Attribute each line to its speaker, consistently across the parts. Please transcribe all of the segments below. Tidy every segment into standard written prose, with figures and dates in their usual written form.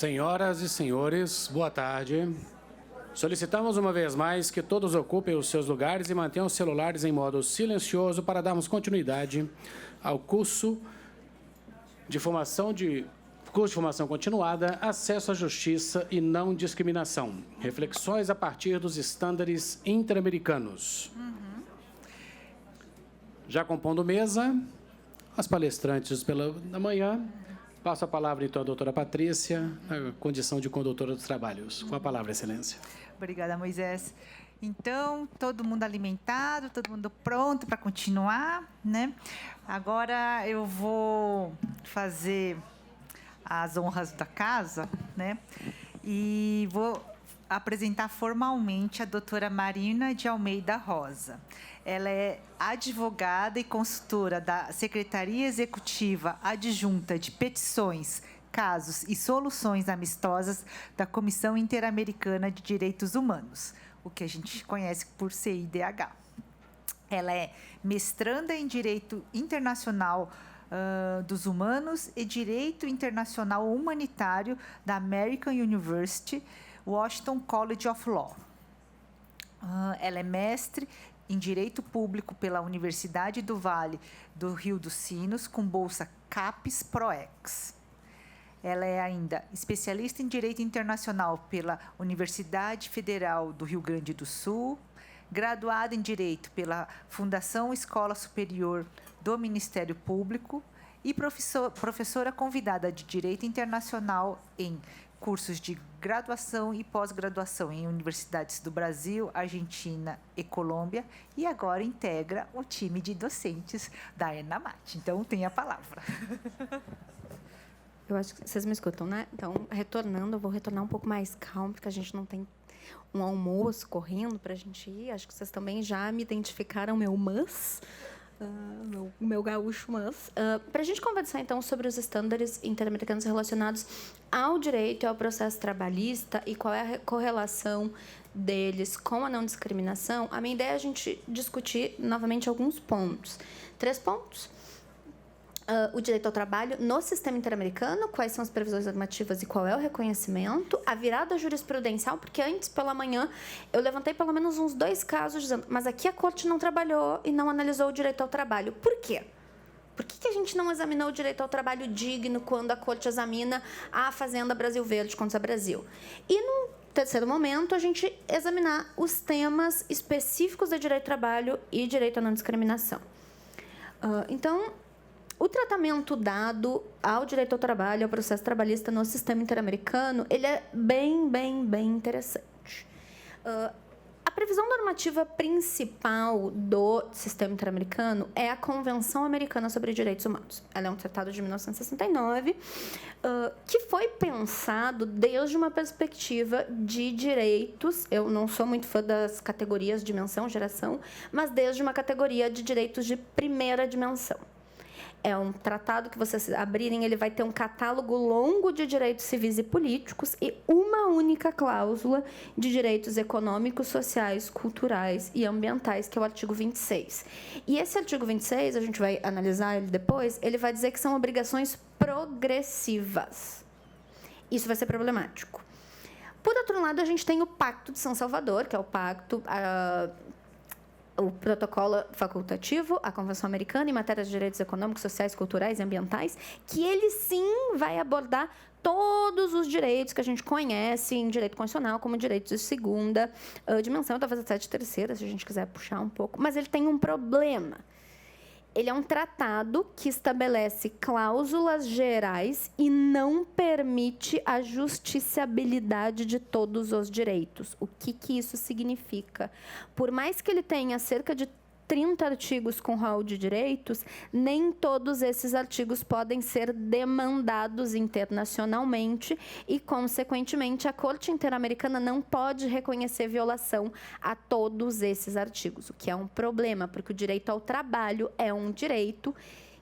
Speaker 1: Senhoras e senhores, boa tarde. Solicitamos uma vez mais que todos ocupem os seus lugares e mantenham os celulares em modo silencioso para darmos continuidade ao curso de formação continuada, acesso à justiça e não discriminação. Reflexões a partir dos estándares interamericanos. Já compondo mesa, as palestrantes da manhã. Passo a palavra, então, à doutora Patrícia, na condição de condutora dos trabalhos. Com a palavra, Excelência.
Speaker 2: Obrigada, Moisés. Então, todo mundo alimentado, todo mundo pronto para continuar, né? Agora eu vou fazer as honras da casa, né? E vou apresentar formalmente a doutora Marina de Almeida Rosa. Ela é advogada e consultora da Secretaria Executiva Adjunta de Petições, Casos e Soluções Amistosas da Comissão Interamericana de Direitos Humanos, o que a gente conhece por CIDH. Ela é mestranda em Direito Internacional dos Humanos e Direito Internacional Humanitário da American University, Washington College of Law. Ela é mestre em Direito Público pela Universidade do Vale do Rio dos Sinos, com bolsa CAPES ProEx. Ela é ainda especialista em Direito Internacional pela Universidade Federal do Rio Grande do Sul, graduada em Direito pela Fundação Escola Superior do Ministério Público e professora convidada de Direito Internacional em cursos de graduação e pós-graduação em universidades do Brasil, Argentina e Colômbia, e agora integra o time de docentes da ENAMAT. Então, tem a palavra.
Speaker 3: Eu acho que vocês me escutam, né? Então, retornando, eu vou retornar um pouco mais calmo, porque a gente não tem um almoço correndo para a gente ir. Acho que vocês também já me identificaram meu meu gaúcho, mas para a gente conversar, então, sobre os estándares interamericanos relacionados ao direito e ao processo trabalhista e qual é a correlação deles com a não discriminação, a minha ideia é a gente discutir novamente alguns pontos. 3 pontos. O direito ao trabalho no sistema interamericano, quais são as previsões normativas e qual é o reconhecimento, a virada jurisprudencial, porque antes, pela manhã, eu levantei pelo menos uns 2 casos dizendo, mas aqui a Corte não trabalhou e não analisou o direito ao trabalho. Por quê? Por que a gente não examinou o direito ao trabalho digno quando a Corte examina a Fazenda Brasil Verde contra a Brasil? E, num terceiro momento, a gente examinar os temas específicos de direito ao trabalho e direito à não discriminação. Então, o tratamento dado ao direito ao trabalho, ao processo trabalhista no sistema interamericano, ele é bem interessante. A previsão normativa principal do sistema interamericano é a Convenção Americana sobre Direitos Humanos. Ela é um tratado de 1969, que foi pensado desde uma perspectiva de direitos. Eu não sou muito fã das categorias dimensão, geração, mas desde uma categoria de direitos de primeira dimensão. É um tratado que vocês abrirem, ele vai ter um catálogo longo de direitos civis e políticos e uma única cláusula de direitos econômicos, sociais, culturais e ambientais, que é o artigo 26. E esse artigo 26, a gente vai analisar ele depois, ele vai dizer que são obrigações progressivas. Isso vai ser problemático. Por outro lado, a gente tem o Pacto de São Salvador, que é o pacto... o protocolo facultativo, a Convenção Americana em matéria de direitos econômicos, sociais, culturais e ambientais, que ele sim vai abordar todos os direitos que a gente conhece em direito constitucional, como direitos de segunda dimensão, talvez até de terceira, se a gente quiser puxar um pouco. Mas ele tem um problema. Ele é um tratado que estabelece cláusulas gerais e não permite a justiciabilidade de todos os direitos. O que isso significa? Por mais que ele tenha cerca de 30 artigos com rol de direitos, nem todos esses artigos podem ser demandados internacionalmente e, consequentemente, a Corte Interamericana não pode reconhecer violação a todos esses artigos, o que é um problema, porque o direito ao trabalho é um direito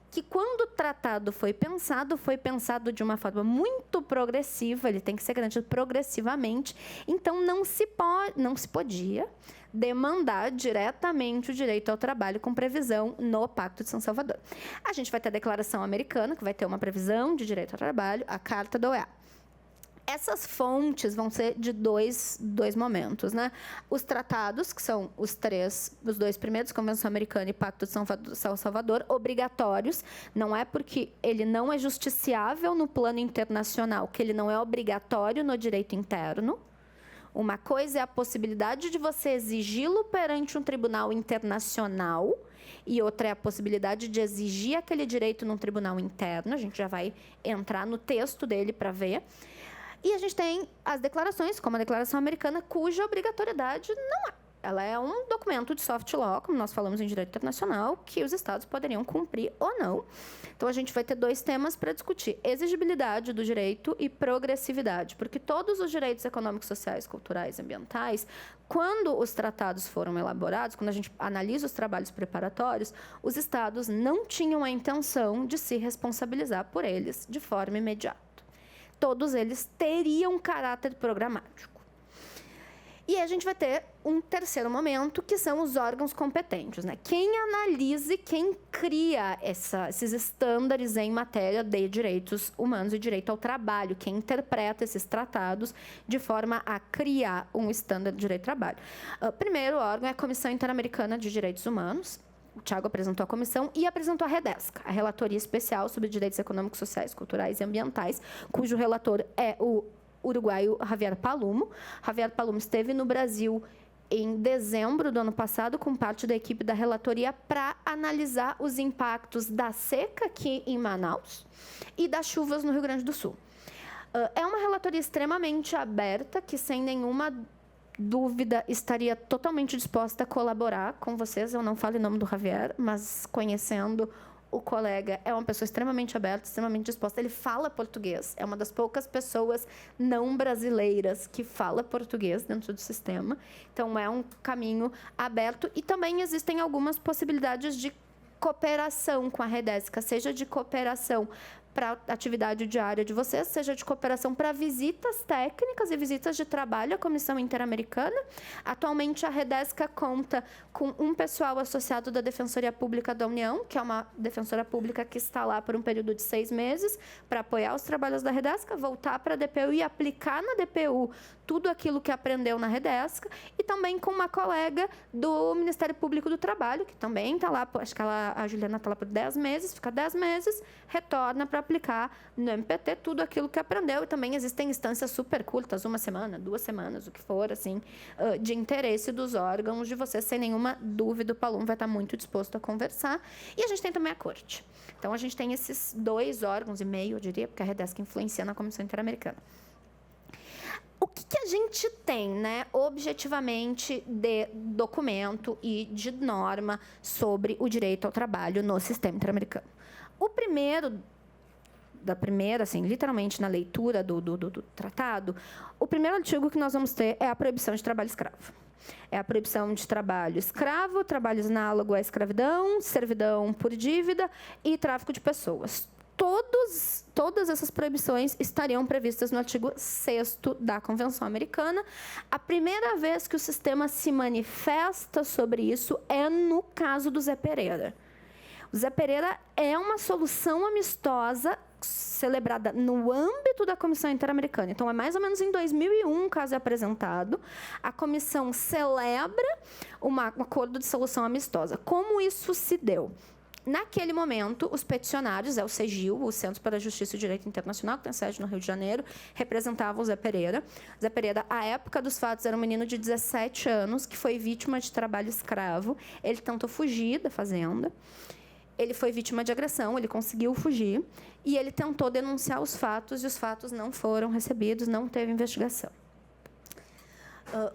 Speaker 3: que, quando o tratado foi pensado de uma forma muito progressiva, ele tem que ser garantido progressivamente, então não se podia demandar diretamente o direito ao trabalho com previsão no Pacto de São Salvador. A gente vai ter a Declaração Americana, que vai ter uma previsão de direito ao trabalho, a Carta da OEA. Essas fontes vão ser de dois momentos, né? Os tratados, que são os dois primeiros, Convenção Americana e Pacto de São Salvador, obrigatórios. Não é porque ele não é justiciável no plano internacional, que ele não é obrigatório no direito interno. Uma coisa é a possibilidade de você exigi-lo perante um tribunal internacional, e outra é a possibilidade de exigir aquele direito num tribunal interno. A gente já vai entrar no texto dele para ver. E a gente tem as declarações, como a Declaração Americana, cuja obrigatoriedade não há. Ela é um documento de soft law, como nós falamos em direito internacional, que os Estados poderiam cumprir ou não. Então, a gente vai ter dois temas para discutir: exigibilidade do direito e progressividade. Porque todos os direitos econômicos, sociais, culturais e ambientais, quando os tratados foram elaborados, quando a gente analisa os trabalhos preparatórios, os Estados não tinham a intenção de se responsabilizar por eles de forma imediata. Todos eles teriam caráter programático. E a gente vai ter um terceiro momento, que são os órgãos competentes, né? Quem analisa e quem cria esses estándares em matéria de direitos humanos e direito ao trabalho, quem interpreta esses tratados de forma a criar um estândar de direito ao trabalho. O primeiro órgão é a Comissão Interamericana de Direitos Humanos. O Thiago apresentou a comissão e apresentou a REDESC, a Relatoria Especial sobre Direitos Econômicos, Sociais, Culturais e Ambientais, cujo relator é o uruguaio Javier Palomo. Javier Palomo esteve no Brasil em dezembro do ano passado com parte da equipe da relatoria para analisar os impactos da seca aqui em Manaus e das chuvas no Rio Grande do Sul. É uma relatoria extremamente aberta, que sem nenhuma dúvida estaria totalmente disposta a colaborar com vocês. Eu não falo em nome do Javier, mas conhecendo o colega, é uma pessoa extremamente aberta, extremamente disposta. Ele fala português. É uma das poucas pessoas não brasileiras que fala português dentro do sistema. Então, é um caminho aberto. E também existem algumas possibilidades de cooperação com a REDESC, seja de cooperação para a atividade diária de vocês, seja de cooperação para visitas técnicas e visitas de trabalho à Comissão Interamericana. Atualmente, a REDESC conta com um pessoal associado da Defensoria Pública da União, que é uma defensora pública que está lá por um período de 6 meses para apoiar os trabalhos da REDESC, voltar para a DPU e aplicar na DPU tudo aquilo que aprendeu na REDESC, e também com uma colega do Ministério Público do Trabalho, que também está lá, acho que a Juliana está lá por 10 meses, fica 10 meses, retorna para aplicar no MPT tudo aquilo que aprendeu. E também existem instâncias super curtas, 1 semana, 2 semanas, o que for, assim, de interesse dos órgãos de vocês. Sem nenhuma dúvida, o Palomo vai estar muito disposto a conversar. E a gente tem também a Corte. Então, a gente tem esses 2 órgãos e meio, eu diria, porque a REDESC influencia na Comissão Interamericana. O que a gente tem, né, objetivamente, de documento e de norma sobre o direito ao trabalho no sistema interamericano? O primeiro, assim, literalmente na leitura do tratado, o primeiro artigo que nós vamos ter é a proibição de trabalho escravo. É a proibição de trabalho escravo, trabalho análogo à escravidão, servidão por dívida e tráfico de pessoas. Todas essas proibições estariam previstas no artigo 6º da Convenção Americana. A primeira vez que o sistema se manifesta sobre isso é no caso do Zé Pereira. O Zé Pereira é uma solução amistosa celebrada no âmbito da Comissão Interamericana. Então, é mais ou menos em 2001, o caso é apresentado. A comissão celebra um acordo de solução amistosa. Como isso se deu? Naquele momento, os peticionários, o CEGIL, o Centro para a Justiça e Direito Internacional, que tem sede no Rio de Janeiro, representavam o Zé Pereira. O Zé Pereira, à época dos fatos, era um menino de 17 anos que foi vítima de trabalho escravo. Ele tentou fugir da fazenda. Ele foi vítima de agressão, ele conseguiu fugir. E ele tentou denunciar os fatos, e os fatos não foram recebidos, não teve investigação.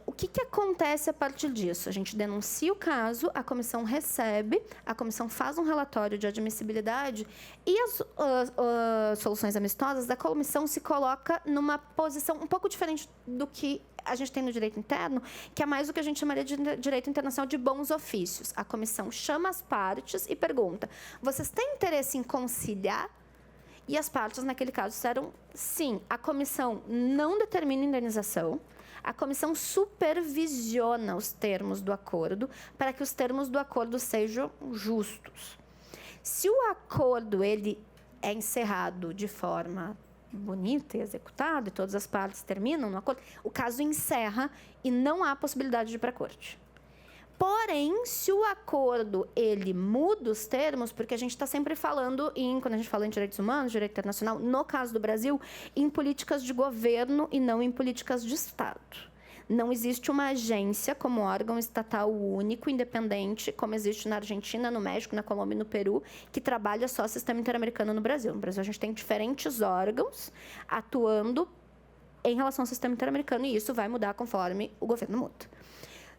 Speaker 3: O que acontece a partir disso? A gente denuncia o caso, a comissão recebe, a comissão faz um relatório de admissibilidade e as soluções amistosas da comissão se coloca numa posição um pouco diferente do que a gente tem no direito interno, que é mais o que a gente chamaria de direito internacional de bons ofícios. A comissão chama as partes e pergunta: vocês têm interesse em conciliar? E as partes, naquele caso, disseram sim. A comissão não determina indenização. A comissão supervisiona os termos do acordo para que os termos do acordo sejam justos. Se o acordo ele é encerrado de forma bonito e executado, e todas as partes terminam no acordo, o caso encerra e não há possibilidade de ir para a corte. Porém, se o acordo ele muda os termos, porque a gente está sempre falando, quando a gente fala em direitos humanos, direito internacional, no caso do Brasil, em políticas de governo e não em políticas de Estado. Não existe uma agência como órgão estatal único, independente, como existe na Argentina, no México, na Colômbia e no Peru, que trabalha só o sistema interamericano no Brasil. No Brasil, a gente tem diferentes órgãos atuando em relação ao sistema interamericano, e isso vai mudar conforme o governo muda.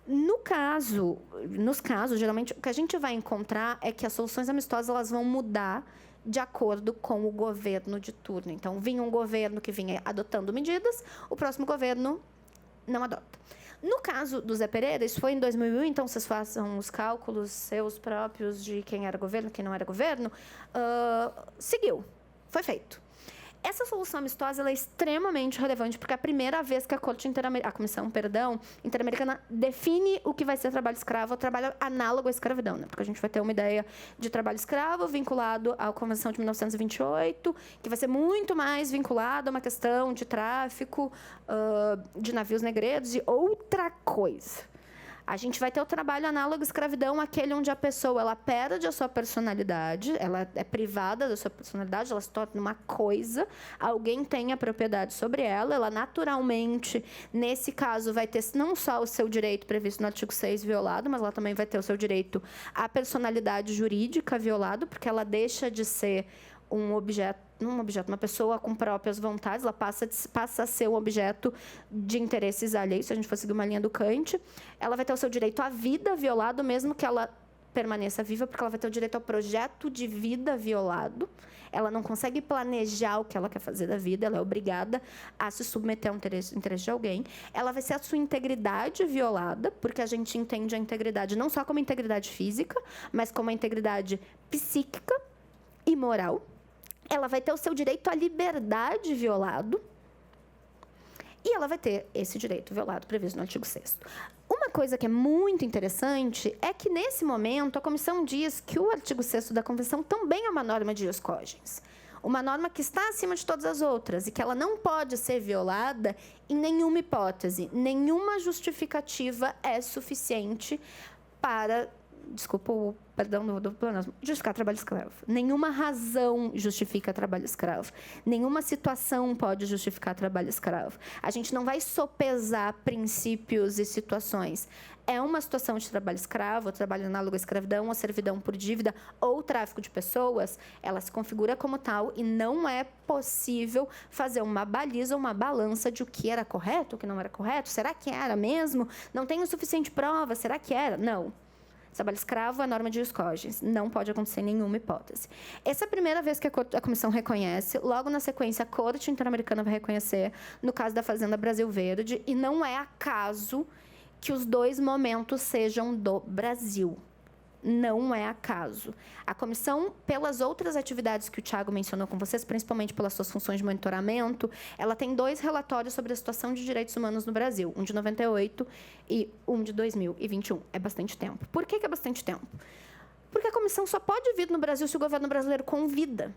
Speaker 3: Nos casos, geralmente, o que a gente vai encontrar é que as soluções amistosas elas vão mudar de acordo com o governo de turno. Então, vinha um governo que vinha adotando medidas, o próximo governo não adota. No caso do Zé Pereira, isso foi em 2001, então vocês façam os cálculos seus próprios de quem era governo, quem não era governo, seguiu, foi feito. Essa solução amistosa ela é extremamente relevante, porque é a primeira vez que a Comissão Interamericana define o que vai ser trabalho escravo, ou trabalho análogo à escravidão, né? Porque a gente vai ter uma ideia de trabalho escravo vinculado à Convenção de 1928, que vai ser muito mais vinculado a uma questão de tráfico de navios negreiros e outra coisa. A gente vai ter o trabalho análogo à escravidão, aquele onde a pessoa ela perde a sua personalidade, ela é privada da sua personalidade, ela se torna uma coisa, alguém tem a propriedade sobre ela, ela naturalmente, nesse caso, vai ter não só o seu direito previsto no artigo 6 violado, mas ela também vai ter o seu direito à personalidade jurídica violado, porque ela deixa de ser uma pessoa com próprias vontades, ela passa a ser um objeto de interesses alheios, se a gente for seguir uma linha do Kant. Ela vai ter o seu direito à vida violado, mesmo que ela permaneça viva, porque ela vai ter o direito ao projeto de vida violado. Ela não consegue planejar o que ela quer fazer da vida, ela é obrigada a se submeter a um interesse de alguém. Ela vai ser a sua integridade violada, porque a gente entende a integridade não só como integridade física, mas como a integridade psíquica e moral. Ela vai ter o seu direito à liberdade violado e ela vai ter esse direito violado previsto no artigo 6º. Uma coisa que é muito interessante é que, nesse momento, a Comissão diz que o artigo 6º da Convenção também é uma norma de ius cogens, uma norma que está acima de todas as outras e que ela não pode ser violada em nenhuma hipótese. Nenhuma justificativa é suficiente para... Desculpa o perdão do pleonasmo, justificar trabalho escravo. Nenhuma razão justifica trabalho escravo. Nenhuma situação pode justificar trabalho escravo. A gente não vai sopesar princípios e situações. É uma situação de trabalho escravo, trabalho análogo à escravidão, ou servidão por dívida, ou tráfico de pessoas, ela se configura como tal e não é possível fazer uma baliza, uma balança de o que era correto, o que não era correto. Será que era mesmo? Não tem o suficiente prova, será que era? Não. Trabalho escravo é norma de ius cogens. Não pode acontecer em nenhuma hipótese. Essa é a primeira vez que a Comissão reconhece. Logo, na sequência, a Corte Interamericana vai reconhecer, no caso da Fazenda Brasil Verde. E não é acaso que os dois momentos sejam do Brasil. Não é acaso. A comissão, pelas outras atividades que o Thiago mencionou com vocês, principalmente pelas suas funções de monitoramento, ela tem 2 relatórios sobre a situação de direitos humanos no Brasil, um de 98 e um de 2021. É bastante tempo. Por que é bastante tempo? Porque a comissão só pode vir no Brasil se o governo brasileiro convida.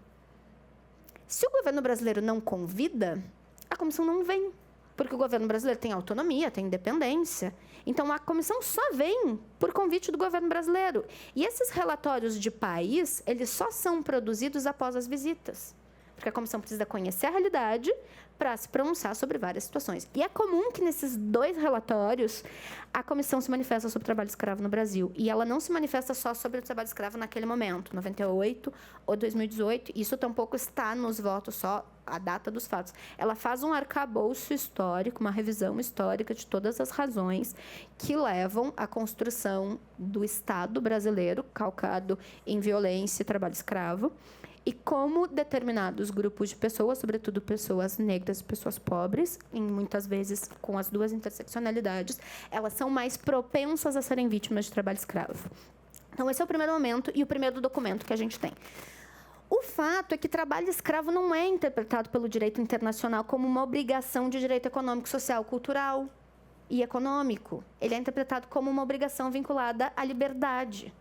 Speaker 3: Se o governo brasileiro não convida, a comissão não vem. Porque o governo brasileiro tem autonomia, tem independência. Então, a comissão só vem por convite do governo brasileiro. E esses relatórios de país, eles só são produzidos após as visitas. Porque a comissão precisa conhecer a realidade para se pronunciar sobre várias situações. E é comum que, nesses 2 relatórios, a comissão se manifesta sobre o trabalho escravo no Brasil. E ela não se manifesta só sobre o trabalho escravo naquele momento, 98 ou 2018. Isso tampouco está nos votos só a data dos fatos. Ela faz um arcabouço histórico, uma revisão histórica de todas as razões que levam à construção do Estado brasileiro, calcado em violência e trabalho escravo, e como determinados grupos de pessoas, sobretudo pessoas negras e pessoas pobres, e muitas vezes com as 2 interseccionalidades, elas são mais propensas a serem vítimas de trabalho escravo. Então, esse é o primeiro momento e o primeiro documento que a gente tem. O fato é que trabalho escravo não é interpretado pelo direito internacional como uma obrigação de direito econômico, social, cultural e econômico. Ele é interpretado como uma obrigação vinculada à liberdade.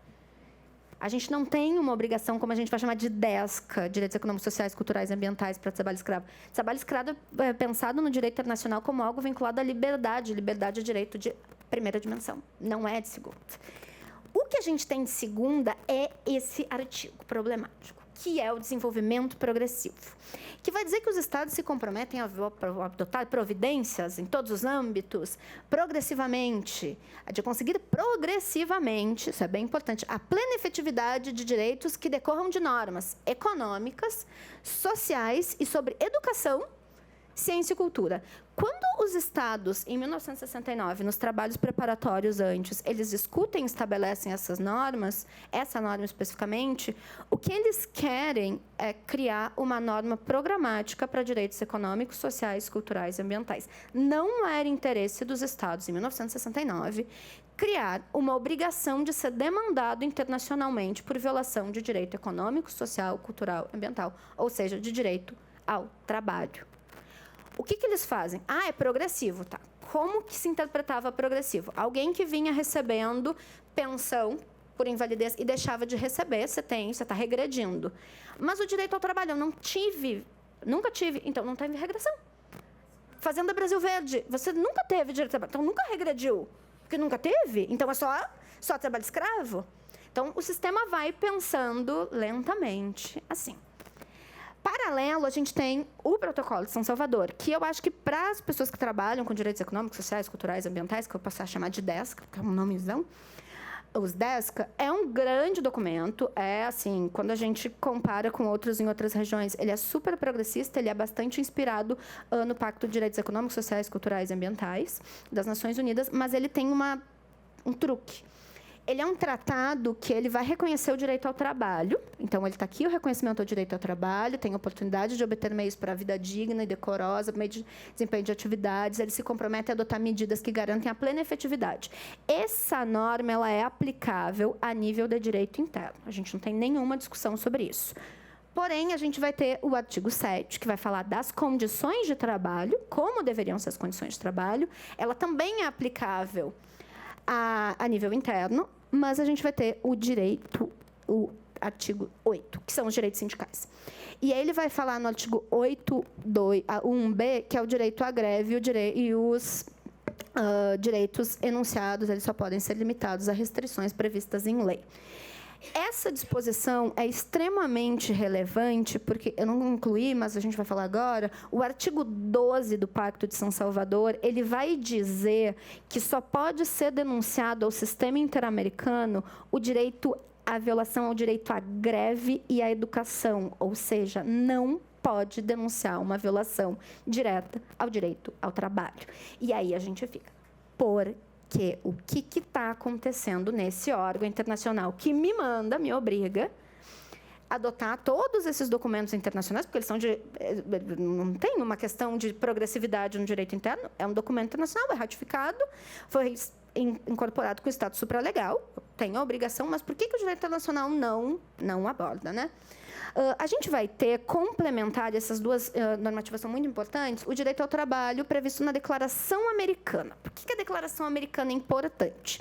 Speaker 3: A gente não tem uma obrigação, como a gente vai chamar de DESCA, Direitos Econômicos, Sociais, Culturais e Ambientais para trabalho escravo. Trabalho escravo é pensado no direito internacional como algo vinculado à liberdade. Liberdade é direito de primeira dimensão, não é de segunda. O que a gente tem de segunda é esse artigo problemático, que é o desenvolvimento progressivo, que vai dizer que os Estados se comprometem a adotar providências em todos os âmbitos, progressivamente, de conseguir progressivamente, isso é bem importante, a plena efetividade de direitos que decorram de normas econômicas, sociais e sobre educação, ciência e cultura. Quando os Estados, em 1969, nos trabalhos preparatórios antes, eles discutem e estabelecem essas normas, essa norma especificamente, o que eles querem é criar uma norma programática para direitos econômicos, sociais, culturais e ambientais. Não era interesse dos Estados, em 1969, criar uma obrigação de ser demandado internacionalmente por violação de direito econômico, social, cultural e ambiental, ou seja, de direito ao trabalho. O que eles fazem? É progressivo, tá? Como que se interpretava progressivo? Alguém que vinha recebendo pensão por invalidez e deixava de receber, você está regredindo. Mas o direito ao trabalho, eu nunca tive, então não teve regressão. Fazenda Brasil Verde, você nunca teve direito ao trabalho, então nunca regrediu, porque nunca teve, então é só trabalho escravo. Então, o sistema vai pensando lentamente assim. Paralelo, a gente tem o Protocolo de São Salvador, que eu acho que, para as pessoas que trabalham com direitos econômicos, sociais, culturais e ambientais, que eu posso chamar de DESCA, que é um nomezão, os DESCA, é um grande documento. Assim, quando a gente compara com outros em outras regiões, ele é super progressista, ele é bastante inspirado no Pacto de Direitos Econômicos, Sociais, Culturais e Ambientais das Nações Unidas, mas ele tem um truque. Ele é um tratado que ele vai reconhecer o direito ao trabalho. Então, ele está aqui, o reconhecimento ao direito ao trabalho, tem oportunidade de obter meios para a vida digna e decorosa, meio de desempenho de atividades. Ele se compromete a adotar medidas que garantem a plena efetividade. Essa norma ela é aplicável a nível de direito interno. A gente não tem nenhuma discussão sobre isso. Porém, a gente vai ter o artigo 7, que vai falar das condições de trabalho, como deveriam ser as condições de trabalho. Ela também é aplicável a nível interno, mas a gente vai ter o artigo 8, que são os direitos sindicais. E aí ele vai falar no artigo 1b, que é o direito à greve e os direitos enunciados, eles só podem ser limitados a restrições previstas em lei. Essa disposição é extremamente relevante, porque eu não incluí, mas a gente vai falar agora, o artigo 12 do Pacto de São Salvador, ele vai dizer que só pode ser denunciado ao sistema interamericano a violação ao direito à greve e à educação, ou seja, não pode denunciar uma violação direta ao direito ao trabalho. E aí a gente fica, porque o que está acontecendo nesse órgão internacional que me obriga a adotar todos esses documentos internacionais, porque eles não tem uma questão de progressividade no direito interno, é um documento internacional, é ratificado, foi incorporado com o status supralegal, tem a obrigação, mas por que o direito internacional não aborda, né? A gente vai ter, complementar essas duas normativas são muito importantes, o direito ao trabalho previsto na Declaração Americana. Por que a Declaração Americana é importante?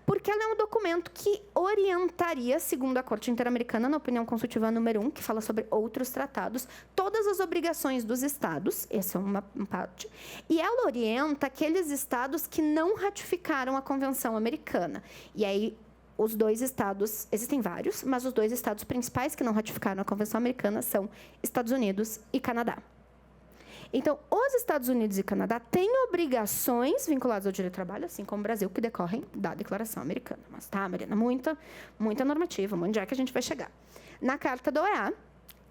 Speaker 3: Porque ela é um documento que orientaria, segundo a Corte Interamericana, na opinião consultiva número 1, que fala sobre outros tratados, todas as obrigações dos Estados, essa é uma parte, e ela orienta aqueles Estados que não ratificaram a Convenção Americana. E aí, os dois estados, existem vários, mas os dois estados principais que não ratificaram a Convenção Americana são Estados Unidos e Canadá. Então, os Estados Unidos e Canadá têm obrigações vinculadas ao direito do trabalho, assim como o Brasil, que decorrem da Declaração Americana. Mas tá, Mariana, muita normativa, onde é que a gente vai chegar? Na Carta da OEA,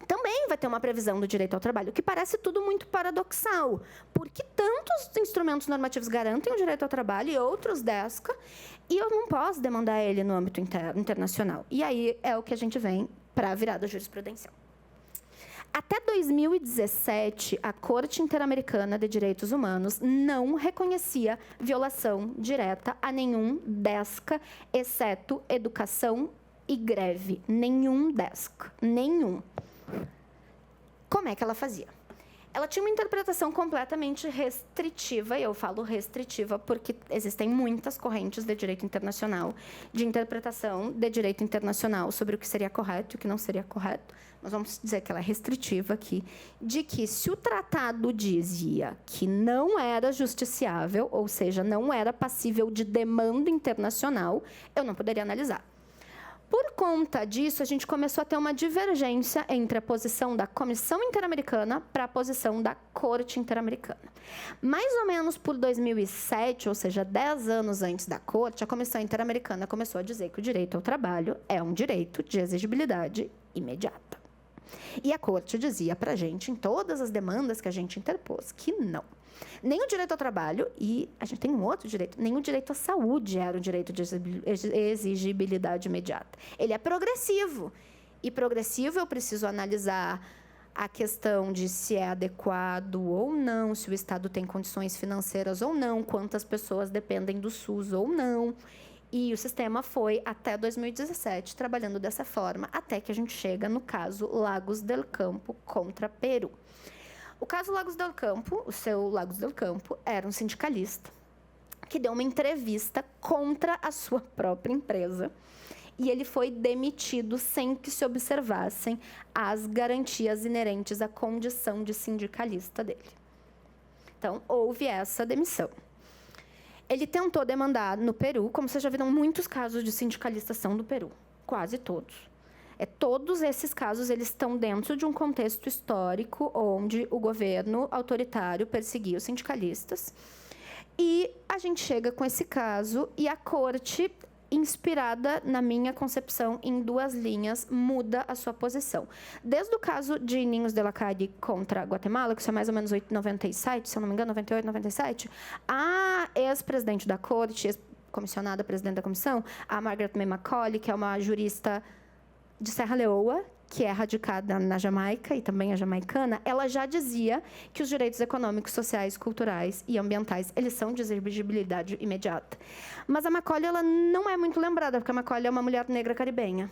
Speaker 3: também vai ter uma previsão do direito ao trabalho, que parece tudo muito paradoxal, porque tantos instrumentos normativos garantem o direito ao trabalho e outros DESCA, e eu não posso demandar ele no âmbito internacional. E aí é o que a gente vem para a virada jurisprudencial. Até 2017, a Corte Interamericana de Direitos Humanos não reconhecia violação direta a nenhum DESCA, exceto educação e greve. Nenhum DESCA, nenhum. Como é que ela fazia? ela tinha uma interpretação completamente restritiva, e eu falo restritiva porque existem muitas correntes de direito internacional, de interpretação de direito internacional sobre o que seria correto e o que não seria correto. Nós vamos dizer que ela é restritiva aqui, de que se o tratado dizia que não era justiciável, ou seja, não era passível de demanda internacional, eu não poderia analisar. Por conta disso, a gente começou a ter uma divergência entre a posição da Comissão Interamericana para a posição da Corte Interamericana. Mais ou menos por 2007, ou seja, 10 anos antes da Corte, a Comissão Interamericana começou a dizer que o direito ao trabalho é um direito de exigibilidade imediata. E a Corte dizia para a gente, em todas as demandas que a gente interpôs, que não. Nem o direito ao trabalho, e a gente tem um outro direito, nem o direito à saúde era um direito de exigibilidade imediata. Ele é progressivo. E progressivo eu preciso analisar a questão de se é adequado ou não, se o Estado tem condições financeiras ou não, quantas pessoas dependem do SUS ou não. E o sistema foi, até 2017, trabalhando dessa forma, até que a gente chega no caso Lagos del Campo contra Peru. O caso Lagos del Campo, o seu Lagos del Campo, era um sindicalista que deu uma entrevista contra a sua própria empresa e ele foi demitido sem que se observassem as garantias inerentes à condição de sindicalista dele. Então, houve essa demissão. Ele tentou demandar no Peru, como vocês já viram, muitos casos de sindicalistas são do Peru, quase todos. Todos esses casos eles estão dentro de um contexto histórico onde o governo autoritário perseguia os sindicalistas. E a gente chega com esse caso e a Corte, inspirada, na minha concepção, em 2 linhas, muda a sua posição. Desde o caso de Ninhos de la Calle contra Guatemala, que isso é mais ou menos 97, se eu não me engano, 98, 97, a ex-presidente da Corte, ex-comissionada presidente da comissão, a Margaret May Macaulay, que é uma jurista de Serra Leoa, que é radicada na Jamaica e também é jamaicana, ela já dizia que os direitos econômicos, sociais, culturais e ambientais, eles são de exigibilidade imediata. Mas a Macaulay, ela não é muito lembrada, porque a Macaulay é uma mulher negra caribenha.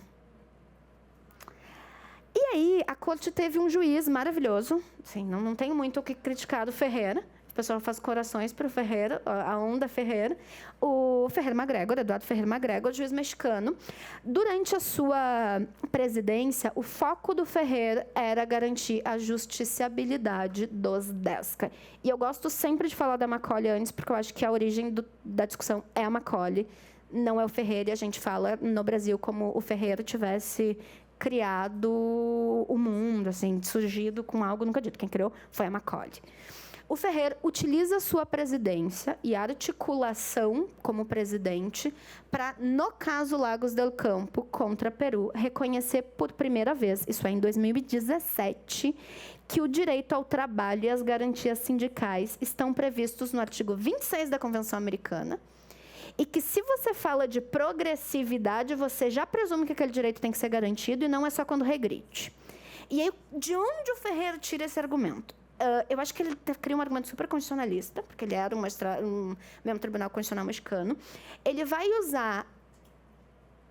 Speaker 3: E aí, a Corte teve um juiz maravilhoso, assim, não tenho muito o que criticar do Ferreira, o pessoal faz corações para o Ferreira, a onda Ferreira, o Ferreira MacGregor, Eduardo Ferreira MacGregor, juiz mexicano. Durante a sua presidência, o foco do Ferreira era garantir a justiciabilidade dos DESCA. E eu gosto sempre de falar da Macaulay antes, porque eu acho que a origem da discussão é a Macaulay, não é o Ferreira, e a gente fala no Brasil como o Ferreira tivesse criado o mundo, assim, surgido com algo nunca dito. Quem criou foi a Macaulay. O Ferreira utiliza sua presidência e articulação como presidente para, no caso Lagos del Campo contra Peru, reconhecer por primeira vez, isso é em 2017, que o direito ao trabalho e as garantias sindicais estão previstos no artigo 26 da Convenção Americana e que, se você fala de progressividade, você já presume que aquele direito tem que ser garantido e não é só quando regride. E aí, de onde o Ferreira tira esse argumento? Eu acho que ele cria um argumento super constitucionalista, porque ele era um mesmo Tribunal Constitucional mexicano. Ele vai usar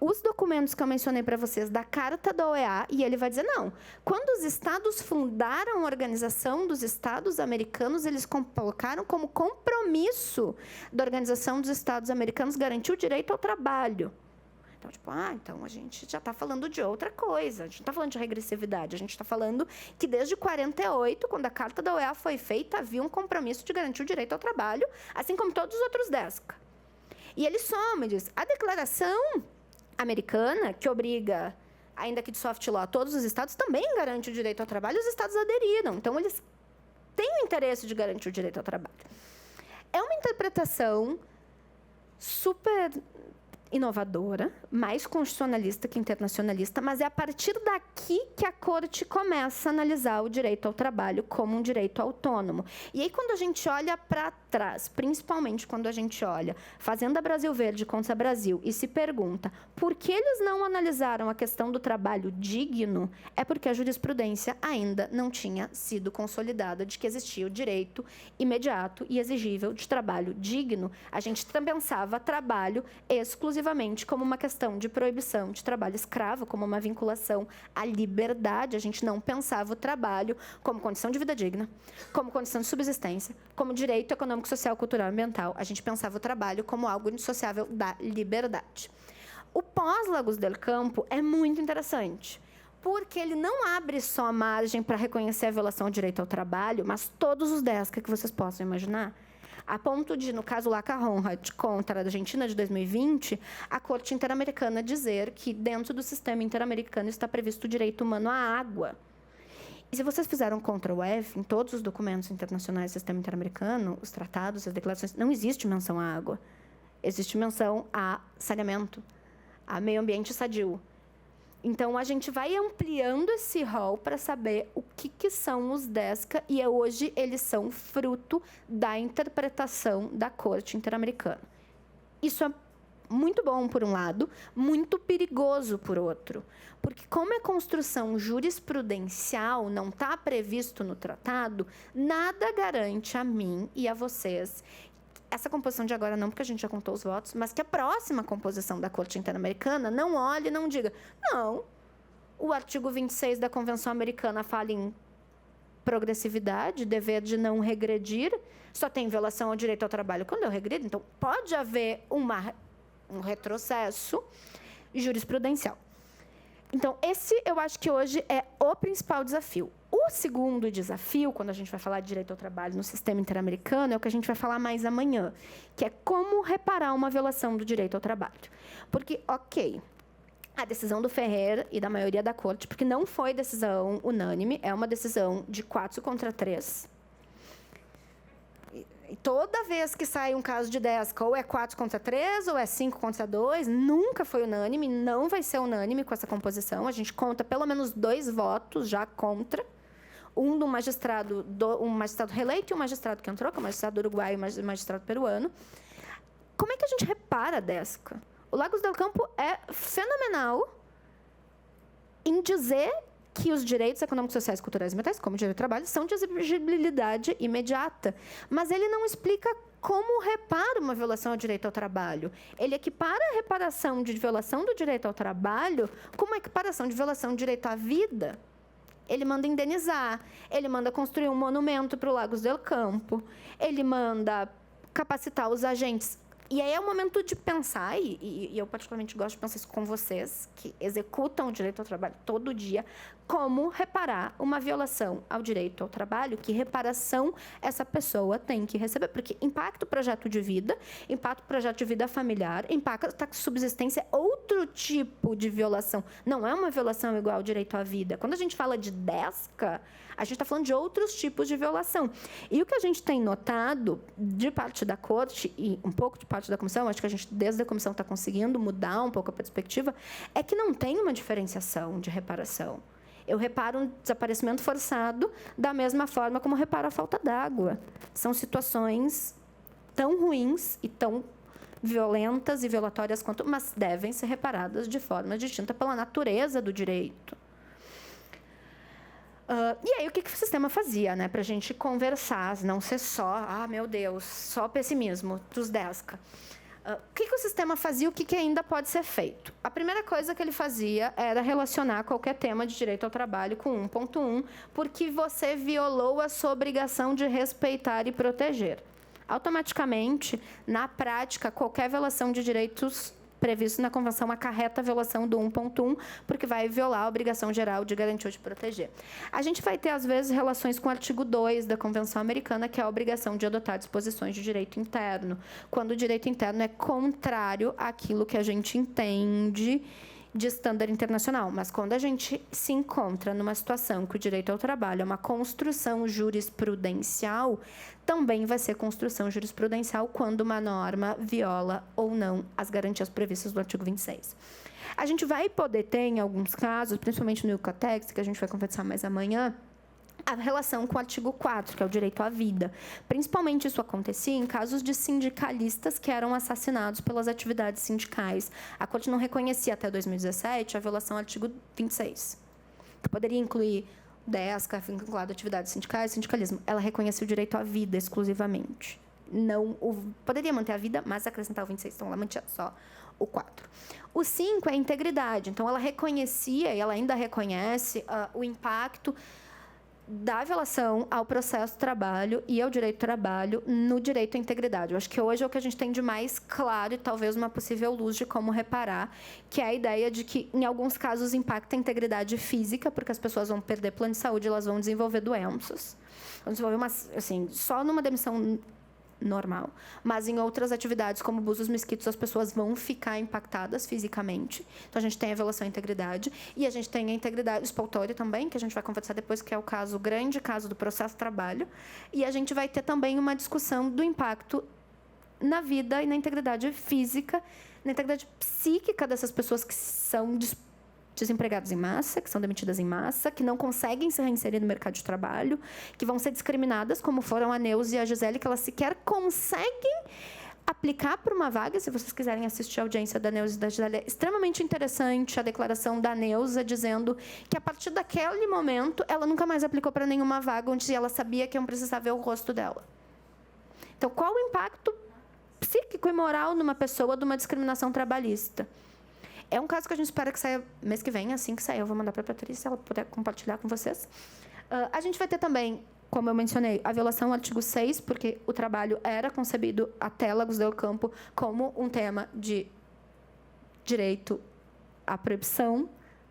Speaker 3: os documentos que eu mencionei para vocês da Carta da OEA e ele vai dizer, não, quando os estados fundaram a Organização dos Estados Americanos, eles colocaram como compromisso da Organização dos Estados Americanos garantir o direito ao trabalho. Então, tipo, então a gente já está falando de outra coisa. A gente não está falando de regressividade. A gente está falando que desde 48, quando a Carta da OEA foi feita, havia um compromisso de garantir o direito ao trabalho, assim como todos os outros DESCA. E ele soma e diz, a declaração americana, que obriga, ainda que de soft law, todos os estados, também garante o direito ao trabalho, e os estados aderiram. Então, eles têm o interesse de garantir o direito ao trabalho. É uma interpretação super inovadora, mais constitucionalista que internacionalista, mas é a partir daqui que a Corte começa a analisar o direito ao trabalho como um direito autônomo. E aí, quando a gente olha para atrás, principalmente quando a gente olha Fazenda Brasil Verde contra Brasil e se pergunta por que eles não analisaram a questão do trabalho digno, é porque a jurisprudência ainda não tinha sido consolidada de que existia o direito imediato e exigível de trabalho digno. A gente pensava trabalho exclusivamente como uma questão de proibição de trabalho escravo, como uma vinculação à liberdade. A gente não pensava o trabalho como condição de vida digna, como condição de subsistência, como direito econômico, social, cultural e ambiental. A gente pensava o trabalho como algo indissociável da liberdade. O pós-Lagos del Campo é muito interessante, porque ele não abre só margem para reconhecer a violação ao direito ao trabalho, mas todos os DESCA que vocês possam imaginar, a ponto de, no caso Laca Honrad contra a Argentina de 2020, a Corte Interamericana dizer que dentro do sistema interamericano está previsto o direito humano à água. E se vocês fizeram Ctrl+F, em todos os documentos internacionais do sistema interamericano, os tratados, as declarações, não existe menção à água. Existe menção a saneamento, a meio ambiente sadio. Então, a gente vai ampliando esse rol para saber o que são os DESCA, e hoje eles são fruto da interpretação da Corte Interamericana. Isso é muito bom, por um lado, muito perigoso, por outro. Porque, como é construção jurisprudencial, não está previsto no tratado, nada garante a mim e a vocês, essa composição de agora não, porque a gente já contou os votos, mas que a próxima composição da Corte Interamericana não olhe e não diga, não, o artigo 26 da Convenção Americana fala em progressividade, dever de não regredir, só tem violação ao direito ao trabalho quando eu regredo, então pode haver um retrocesso jurisprudencial. Então, esse eu acho que hoje é o principal desafio. O segundo desafio, quando a gente vai falar de direito ao trabalho no sistema interamericano, é o que a gente vai falar mais amanhã, que é como reparar uma violação do direito ao trabalho. Porque, ok, a decisão do Ferrer e da maioria da Corte, porque não foi decisão unânime, é uma decisão de 4-3. E toda vez que sai um caso de DESCA, ou é 4-3, ou é 5-2, nunca foi unânime, não vai ser unânime com essa composição. A gente conta pelo menos 2 votos já contra. Um do magistrado, um magistrado reeleito e um magistrado que entrou, que é o magistrado uruguaio e o magistrado peruano. Como é que a gente repara a DESCA? O Lagos del Campo é fenomenal em dizer que os direitos econômicos, sociais, culturais e ambientais, como o direito ao trabalho, são de exigibilidade imediata. Mas ele não explica como repara uma violação ao direito ao trabalho. Ele equipara a reparação de violação do direito ao trabalho com uma equiparação de violação do direito à vida. Ele manda indenizar, ele manda construir um monumento para o Lagos del Campo, ele manda capacitar os agentes. E aí é o momento de pensar, e eu particularmente gosto de pensar isso com vocês, que executam o direito ao trabalho todo dia, como reparar uma violação ao direito ao trabalho, que reparação essa pessoa tem que receber. Porque impacta o projeto de vida, impacta o projeto de vida familiar, impacta a subsistência, outro tipo de violação. Não é uma violação igual ao direito à vida. Quando a gente fala de DESCA, a gente está falando de outros tipos de violação. E o que a gente tem notado de parte da Corte, e um pouco de parte da comissão, acho que a gente, desde a comissão, está conseguindo mudar um pouco a perspectiva, é que não tem uma diferenciação de reparação. Eu reparo um desaparecimento forçado da mesma forma como reparo a falta d'água. São situações tão ruins e tão violentas e violatórias quanto, mas devem ser reparadas de forma distinta pela natureza do direito. E aí, o que o sistema fazia, né, para a gente conversar, não ser só, meu Deus, só pessimismo dos DESCA. O que o sistema fazia e o que ainda pode ser feito? A primeira coisa que ele fazia era relacionar qualquer tema de direito ao trabalho com 1.1, porque você violou a sua obrigação de respeitar e proteger. Automaticamente, na prática, qualquer violação de direitos previsto na Convenção acarreta a violação do 1.1, porque vai violar a obrigação geral de garantir ou de proteger. A gente vai ter, às vezes, relações com o artigo 2 da Convenção Americana, que é a obrigação de adotar disposições de direito interno, quando o direito interno é contrário àquilo que a gente entende de estándar internacional. Mas quando a gente se encontra numa situação que o direito ao trabalho é uma construção jurisprudencial, também vai ser construção jurisprudencial quando uma norma viola ou não as garantias previstas no artigo 26. A gente vai poder ter, em alguns casos, principalmente no Iucatex, que a gente vai conversar mais amanhã, a relação com o artigo 4, que é o direito à vida. Principalmente isso acontecia em casos de sindicalistas que eram assassinados pelas atividades sindicais. A Corte não reconhecia até 2017 a violação ao artigo 26, que poderia incluir DESCA, vinculado a atividades sindicais, sindicalismo. Ela reconhecia o direito à vida exclusivamente. Não poderia manter a vida, mas acrescentar o 26, então ela mantinha só o 4. O 5 é a integridade. Então, ela reconhecia, e ela ainda reconhece, o impacto da violação ao processo de trabalho e ao direito do trabalho no direito à integridade. Eu acho que hoje é o que a gente tem de mais claro e talvez uma possível luz de como reparar, que é a ideia de que, em alguns casos, impacta a integridade física, porque as pessoas vão perder plano de saúde, elas vão desenvolver doenças. Vão desenvolver assim, só numa demissão normal, mas em outras atividades, como abusos mosquitos, as pessoas vão ficar impactadas fisicamente. Então, a gente tem a violação à integridade e a gente tem a integridade expulsória também, que a gente vai conversar depois, que é o grande caso do processo de trabalho. E a gente vai ter também uma discussão do impacto na vida e na integridade física, na integridade psíquica dessas pessoas que são desempregados em massa, que são demitidas em massa, que não conseguem se reinserir no mercado de trabalho, que vão ser discriminadas, como foram a Neuza e a Gisele, que elas sequer conseguem aplicar para uma vaga. Se vocês quiserem assistir a audiência da Neuza e da Gisele, é extremamente interessante a declaração da Neuza, dizendo que, a partir daquele momento, ela nunca mais aplicou para nenhuma vaga onde ela sabia que iam precisar ver o rosto dela. Então, qual o impacto psíquico e moral numa pessoa de uma discriminação trabalhista? É um caso que a gente espera que saia mês que vem. Assim que sair, eu vou mandar para a Patrícia, se ela puder compartilhar com vocês. A gente vai ter também, como eu mencionei, a violação ao artigo 6, porque o trabalho era concebido até Lagos del Campo como um tema de direito à proibição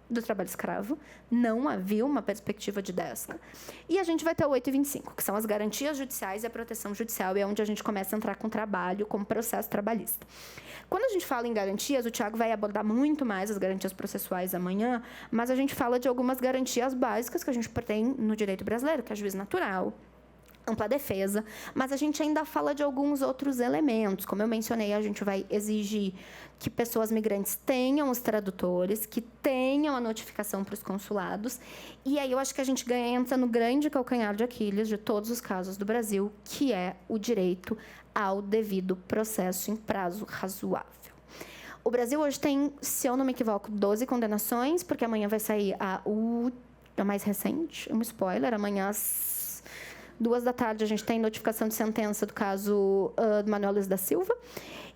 Speaker 3: do trabalho escravo. Não havia uma perspectiva de DESCA. E a gente vai ter o 8 e 25, que são as garantias judiciais e a proteção judicial, e é onde a gente começa a entrar com o trabalho, como processo trabalhista. Quando a gente fala em garantias, o Tiago vai abordar muito mais as garantias processuais amanhã, mas a gente fala de algumas garantias básicas que a gente tem no direito brasileiro, que é juiz natural, ampla defesa, mas a gente ainda fala de alguns outros elementos. Como eu mencionei, a gente vai exigir que pessoas migrantes tenham os tradutores, que tenham a notificação para os consulados, e aí eu acho que a gente entra no grande calcanhar de Aquiles de todos os casos do Brasil, que é o direito ao devido processo em prazo razoável. O Brasil hoje tem, se eu não me equivoco, 12 condenações, porque amanhã vai sair a mais recente, um spoiler, amanhã às 14h a gente tem notificação de sentença do caso do Manuel Luiz da Silva.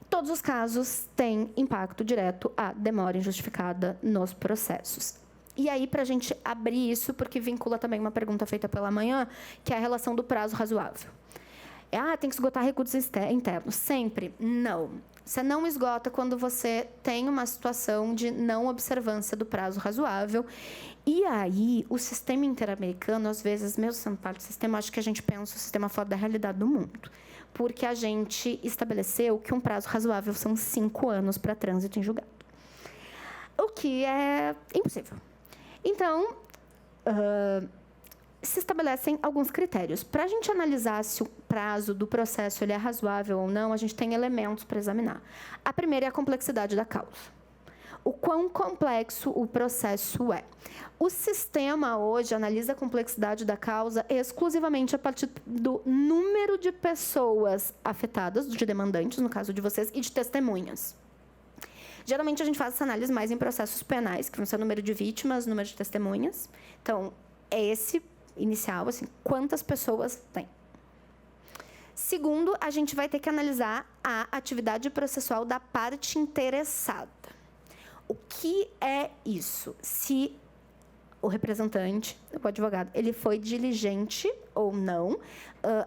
Speaker 3: Todos os casos têm impacto direto à demora injustificada nos processos. E aí, para a gente abrir isso, porque vincula também uma pergunta feita pela manhã, que é a relação do prazo razoável. Tem que esgotar recursos internos. Sempre? Não. Você não esgota quando você tem uma situação de não observância do prazo razoável. E aí, o sistema interamericano, às vezes, mesmo sendo parte do sistema, acho que a gente pensa o sistema fora da realidade do mundo. Porque a gente estabeleceu que um prazo razoável são 5 anos para trânsito em julgado. O que é impossível. Então, se estabelecem alguns critérios. Para a gente analisar se o prazo do processo ele é razoável ou não, a gente tem elementos para examinar. A primeira é a complexidade da causa. O quão complexo o processo é. O sistema hoje analisa a complexidade da causa exclusivamente a partir do número de pessoas afetadas, de demandantes, no caso de vocês, e de testemunhas. Geralmente, a gente faz essa análise mais em processos penais, que vão ser o número de vítimas, número de testemunhas. Então, é esse inicial, assim, quantas pessoas tem. Segundo, a gente vai ter que analisar a atividade processual da parte interessada. O que é isso? Se o representante, o advogado, ele foi diligente ou não.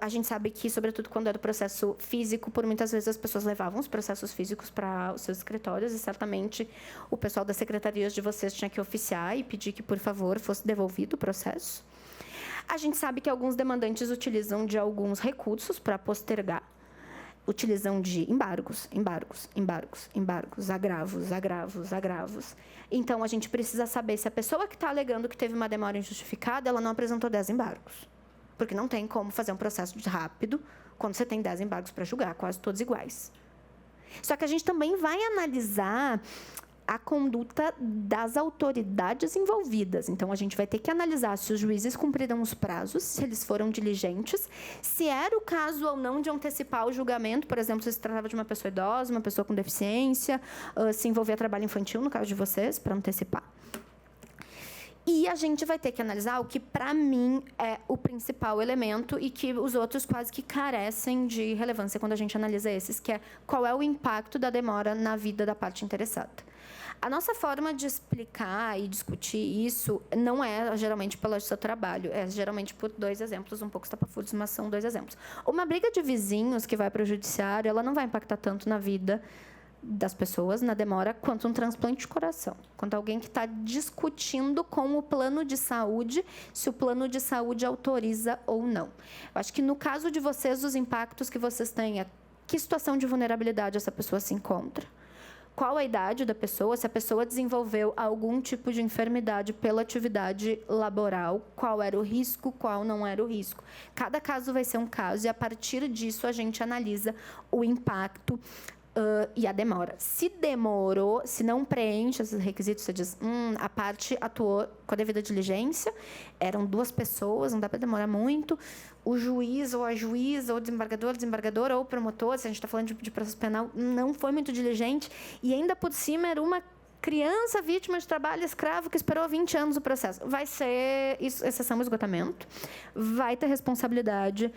Speaker 3: A gente sabe que, sobretudo quando era processo físico, por muitas vezes as pessoas levavam os processos físicos para os seus escritórios, e certamente o pessoal das secretarias de vocês tinha que oficiar e pedir que, por favor, fosse devolvido o processo. A gente sabe que alguns demandantes utilizam de alguns recursos para postergar. Utilizam de embargos, agravos. Então, a gente precisa saber se a pessoa que está alegando que teve uma demora injustificada, ela não apresentou 10 embargos. Porque não tem como fazer um processo rápido quando você tem 10 embargos para julgar, quase todos iguais. Só que a gente também vai analisar a conduta das autoridades envolvidas. Então, a gente vai ter que analisar se os juízes cumpriram os prazos, se eles foram diligentes, se era o caso ou não de antecipar o julgamento, por exemplo, se se tratava de uma pessoa idosa, uma pessoa com deficiência, se envolvia trabalho infantil, no caso de vocês, para antecipar. E a gente vai ter que analisar o que, para mim, é o principal elemento e que os outros quase que carecem de relevância quando a gente analisa esses, que é qual é o impacto da demora na vida da parte interessada. A nossa forma de explicar e discutir isso não é, geralmente, pelo seu trabalho, é geralmente por 2 exemplos, um pouco estapafúrdios, mas são 2 exemplos. Uma briga de vizinhos que vai para o judiciário, ela não vai impactar tanto na vida das pessoas, na demora, quanto um transplante de coração. Quanto alguém que está discutindo com o plano de saúde, se o plano de saúde autoriza ou não. Eu acho que, no caso de vocês, os impactos que vocês têm é que situação de vulnerabilidade essa pessoa se encontra. Qual a idade da pessoa, se a pessoa desenvolveu algum tipo de enfermidade pela atividade laboral, qual era o risco, qual não era o risco. Cada caso vai ser um caso e, a partir disso, a gente analisa o impacto e a demora. Se demorou, se não preenche esses requisitos, você diz, a parte atuou com a devida diligência, eram 2 pessoas, não dá para demorar muito, o juiz ou a juíza, ou o desembargador ou o promotor, se a gente está falando de processo penal, não foi muito diligente, e ainda por cima era uma criança vítima de trabalho escravo que esperou 20 anos o processo. Vai ser exceção ao esgotamento, vai ter responsabilidade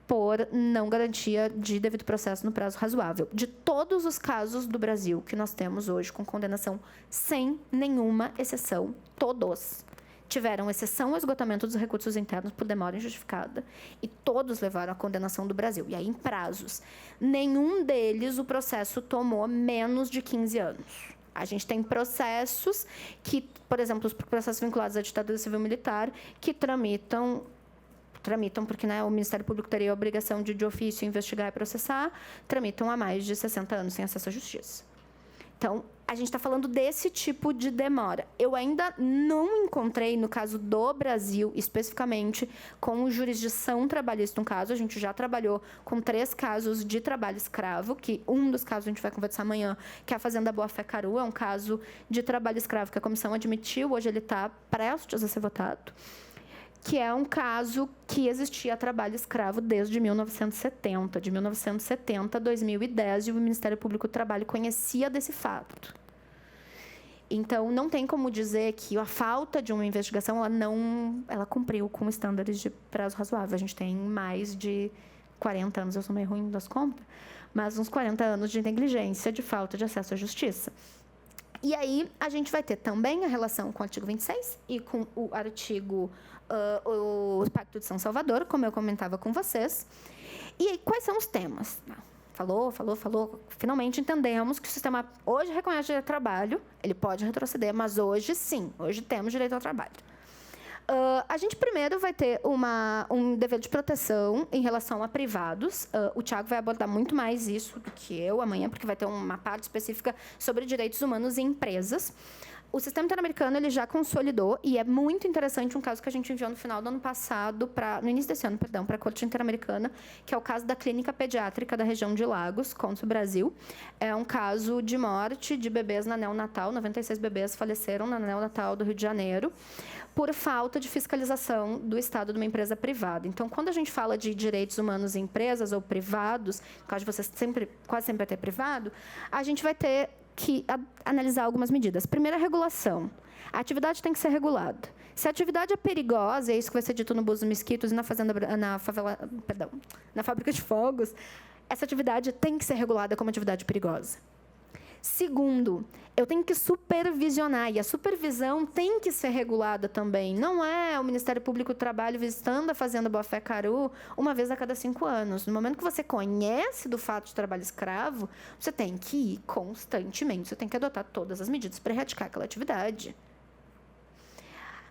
Speaker 3: por não garantia de devido processo no prazo razoável. De todos os casos do Brasil que nós temos hoje com condenação, sem nenhuma exceção, todos tiveram exceção ao esgotamento dos recursos internos por demora injustificada e todos levaram à condenação do Brasil. E aí, em prazos, nenhum deles o processo tomou menos de 15 anos. A gente tem processos que, por exemplo, os processos vinculados à ditadura civil-militar, que tramitam porque, né, o Ministério Público teria a obrigação de ofício investigar e processar, tramitam há mais de 60 anos sem acesso à justiça. Então, a gente está falando desse tipo de demora. Eu ainda não encontrei, no caso do Brasil, especificamente, com jurisdição trabalhista, um caso. A gente já trabalhou com 3 casos de trabalho escravo, que um dos casos a gente vai conversar amanhã, que é a Fazenda Boa Fé Caru, é um caso de trabalho escravo que a comissão admitiu, hoje ele está prestes a ser votado, que é um caso que existia trabalho escravo desde 1970. De 1970 a 2010, e o Ministério Público do Trabalho conhecia desse fato. Então, não tem como dizer que a falta de uma investigação ela cumpriu com estándares de prazo razoável. A gente tem mais de 40 anos, eu sou meio ruim das contas, mas uns 40 anos de negligência, de falta de acesso à justiça. E aí, a gente vai ter também a relação com o artigo 26 e com o artigo o Pacto de São Salvador, como eu comentava com vocês. E aí, quais são os temas? Falou. Finalmente entendemos que o sistema hoje reconhece o direito ao trabalho, ele pode retroceder, mas hoje, sim, hoje temos direito ao trabalho. A gente primeiro vai ter um dever de proteção em relação a privados. O Tiago vai abordar muito mais isso do que eu amanhã, porque vai ter uma parte específica sobre direitos humanos em empresas. O sistema interamericano ele já consolidou, e é muito interessante um caso que a gente enviou no final do ano passado, no início desse ano, para a Corte Interamericana, que é o caso da Clínica Pediátrica da região de Lagos, contra o Brasil. É um caso de morte de bebês na neonatal, 96 bebês faleceram na neonatal do Rio de Janeiro, por falta de fiscalização do Estado de uma empresa privada. Então, quando a gente fala de direitos humanos em empresas ou privados, no caso de vocês quase sempre vai ter privado, a gente vai ter que analisar algumas medidas. Primeira, a regulação. A atividade tem que ser regulada. Se a atividade é perigosa, é isso que vai ser dito no Búzios dos Mesquitos e na Fábrica de Fogos, essa atividade tem que ser regulada como atividade perigosa. Segundo, eu tenho que supervisionar, e a supervisão tem que ser regulada também. Não é o Ministério Público do Trabalho visitando a Fazenda Boa Fé Caru uma vez a cada 5 anos. No momento que você conhece do fato de trabalho escravo, você tem que ir constantemente, você tem que adotar todas as medidas para erradicar aquela atividade.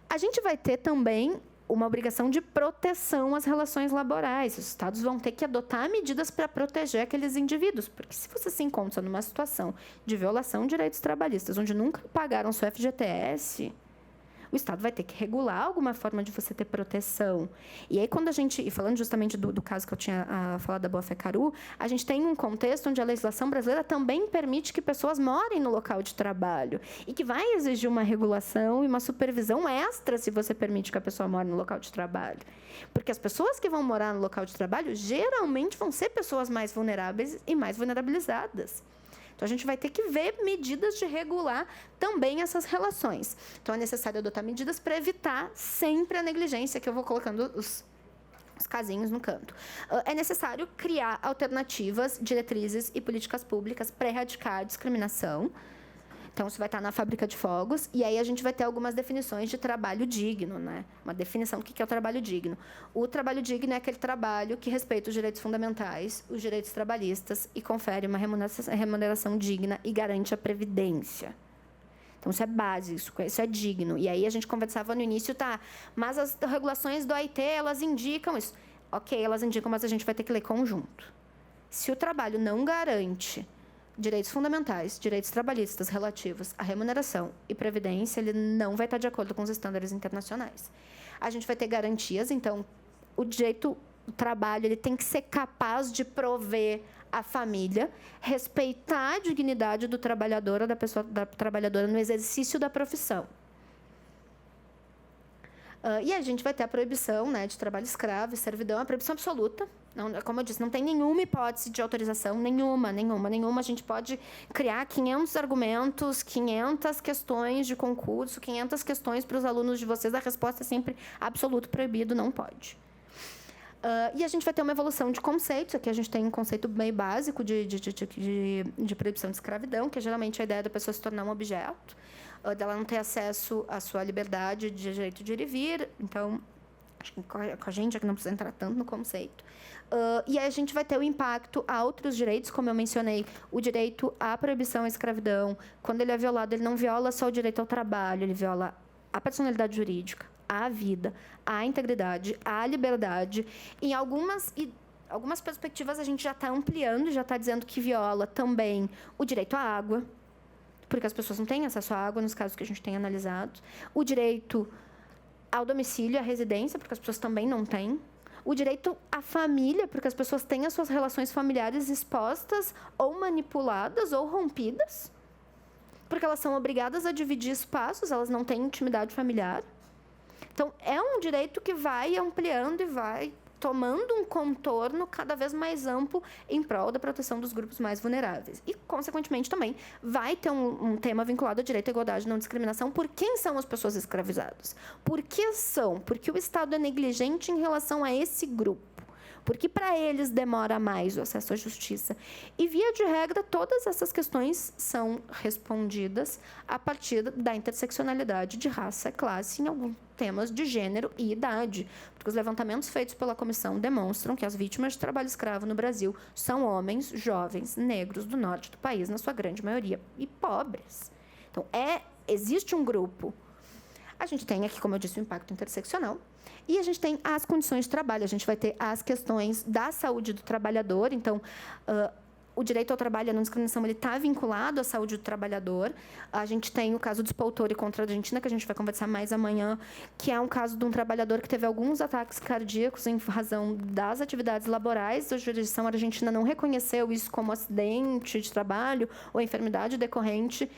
Speaker 3: A gente vai ter também uma obrigação de proteção às relações laborais. Os estados vão ter que adotar medidas para proteger aqueles indivíduos, porque se você se encontra numa situação de violação de direitos trabalhistas, onde nunca pagaram seu FGTS, o Estado vai ter que regular alguma forma de você ter proteção. E aí, quando a gente... E falando justamente do caso que eu tinha falado da Boa-Fé Caru, a gente tem um contexto onde a legislação brasileira também permite que pessoas morem no local de trabalho e que vai exigir uma regulação e uma supervisão extra se você permite que a pessoa more no local de trabalho. Porque as pessoas que vão morar no local de trabalho geralmente vão ser pessoas mais vulneráveis e mais vulnerabilizadas. Então, a gente vai ter que ver medidas de regular também essas relações. Então, é necessário adotar medidas para evitar sempre a negligência, que eu vou colocando os casinhos no canto. É necessário criar alternativas, diretrizes e políticas públicas para erradicar a discriminação. Então, isso vai estar na fábrica de fogos. E aí, a gente vai ter algumas definições de trabalho digno, né? Uma definição do que é o trabalho digno. O trabalho digno é aquele trabalho que respeita os direitos fundamentais, os direitos trabalhistas e confere uma remuneração digna e garante a previdência. Então, isso é básico, isso é digno. E aí, a gente conversava no início, mas as regulações do OIT, elas indicam isso. Ok, elas indicam, mas a gente vai ter que ler conjunto. Se o trabalho não garante direitos fundamentais, direitos trabalhistas relativos à remuneração e previdência, ele não vai estar de acordo com os estándares internacionais. A gente vai ter garantias, então, o direito do trabalho ele tem que ser capaz de prover a família, respeitar a dignidade do trabalhador ou da trabalhadora no exercício da profissão. E a gente vai ter a proibição, né, de trabalho escravo e servidão, a proibição absoluta. Não, como eu disse, não tem nenhuma hipótese de autorização, nenhuma. A gente pode criar 500 argumentos, 500 questões de concurso, 500 questões para os alunos de vocês. A resposta é sempre absoluto, proibido, não pode. E a gente vai ter uma evolução de conceitos. Aqui a gente tem um conceito bem básico de proibição de escravidão, que é geralmente a ideia da pessoa se tornar um objeto, dela não ter acesso à sua liberdade de direito de ir e vir. Então, acho que com a gente é que não precisa entrar tanto no conceito. E aí a gente vai ter o impacto a outros direitos, como eu mencionei, o direito à proibição à escravidão. Quando ele é violado, ele não viola só o direito ao trabalho, ele viola a personalidade jurídica, a vida, a integridade, a liberdade. Em algumas perspectivas, a gente já está ampliando, já está dizendo que viola também o direito à água, porque as pessoas não têm acesso à água, nos casos que a gente tem analisado. O direito ao domicílio, à residência, porque as pessoas também não têm. O direito à família, porque as pessoas têm as suas relações familiares expostas ou manipuladas ou rompidas, porque elas são obrigadas a dividir espaços, elas não têm intimidade familiar. Então, é um direito que vai ampliando e vai tomando um contorno cada vez mais amplo em prol da proteção dos grupos mais vulneráveis. E, consequentemente, também vai ter um tema vinculado ao direito à igualdade e não discriminação. Por quem são as pessoas escravizadas? Por que são? Porque o Estado é negligente em relação a esse grupo. Porque, para eles, demora mais o acesso à justiça. E, via de regra, todas essas questões são respondidas a partir da interseccionalidade de raça, classe, em alguns temas de gênero e idade. Porque os levantamentos feitos pela comissão demonstram que as vítimas de trabalho escravo no Brasil são homens, jovens, negros do norte do país, na sua grande maioria, e pobres. Então, existe um grupo. A gente tem aqui, como eu disse, o impacto interseccional. E a gente tem as condições de trabalho. A gente vai ter as questões da saúde do trabalhador. Então, o direito ao trabalho e a não discriminação está vinculado à saúde do trabalhador. A gente tem o caso do Spoltori contra a Argentina, que a gente vai conversar mais amanhã, que é um caso de um trabalhador que teve alguns ataques cardíacos em razão das atividades laborais. A jurisdição argentina não reconheceu isso como acidente de trabalho ou enfermidade decorrente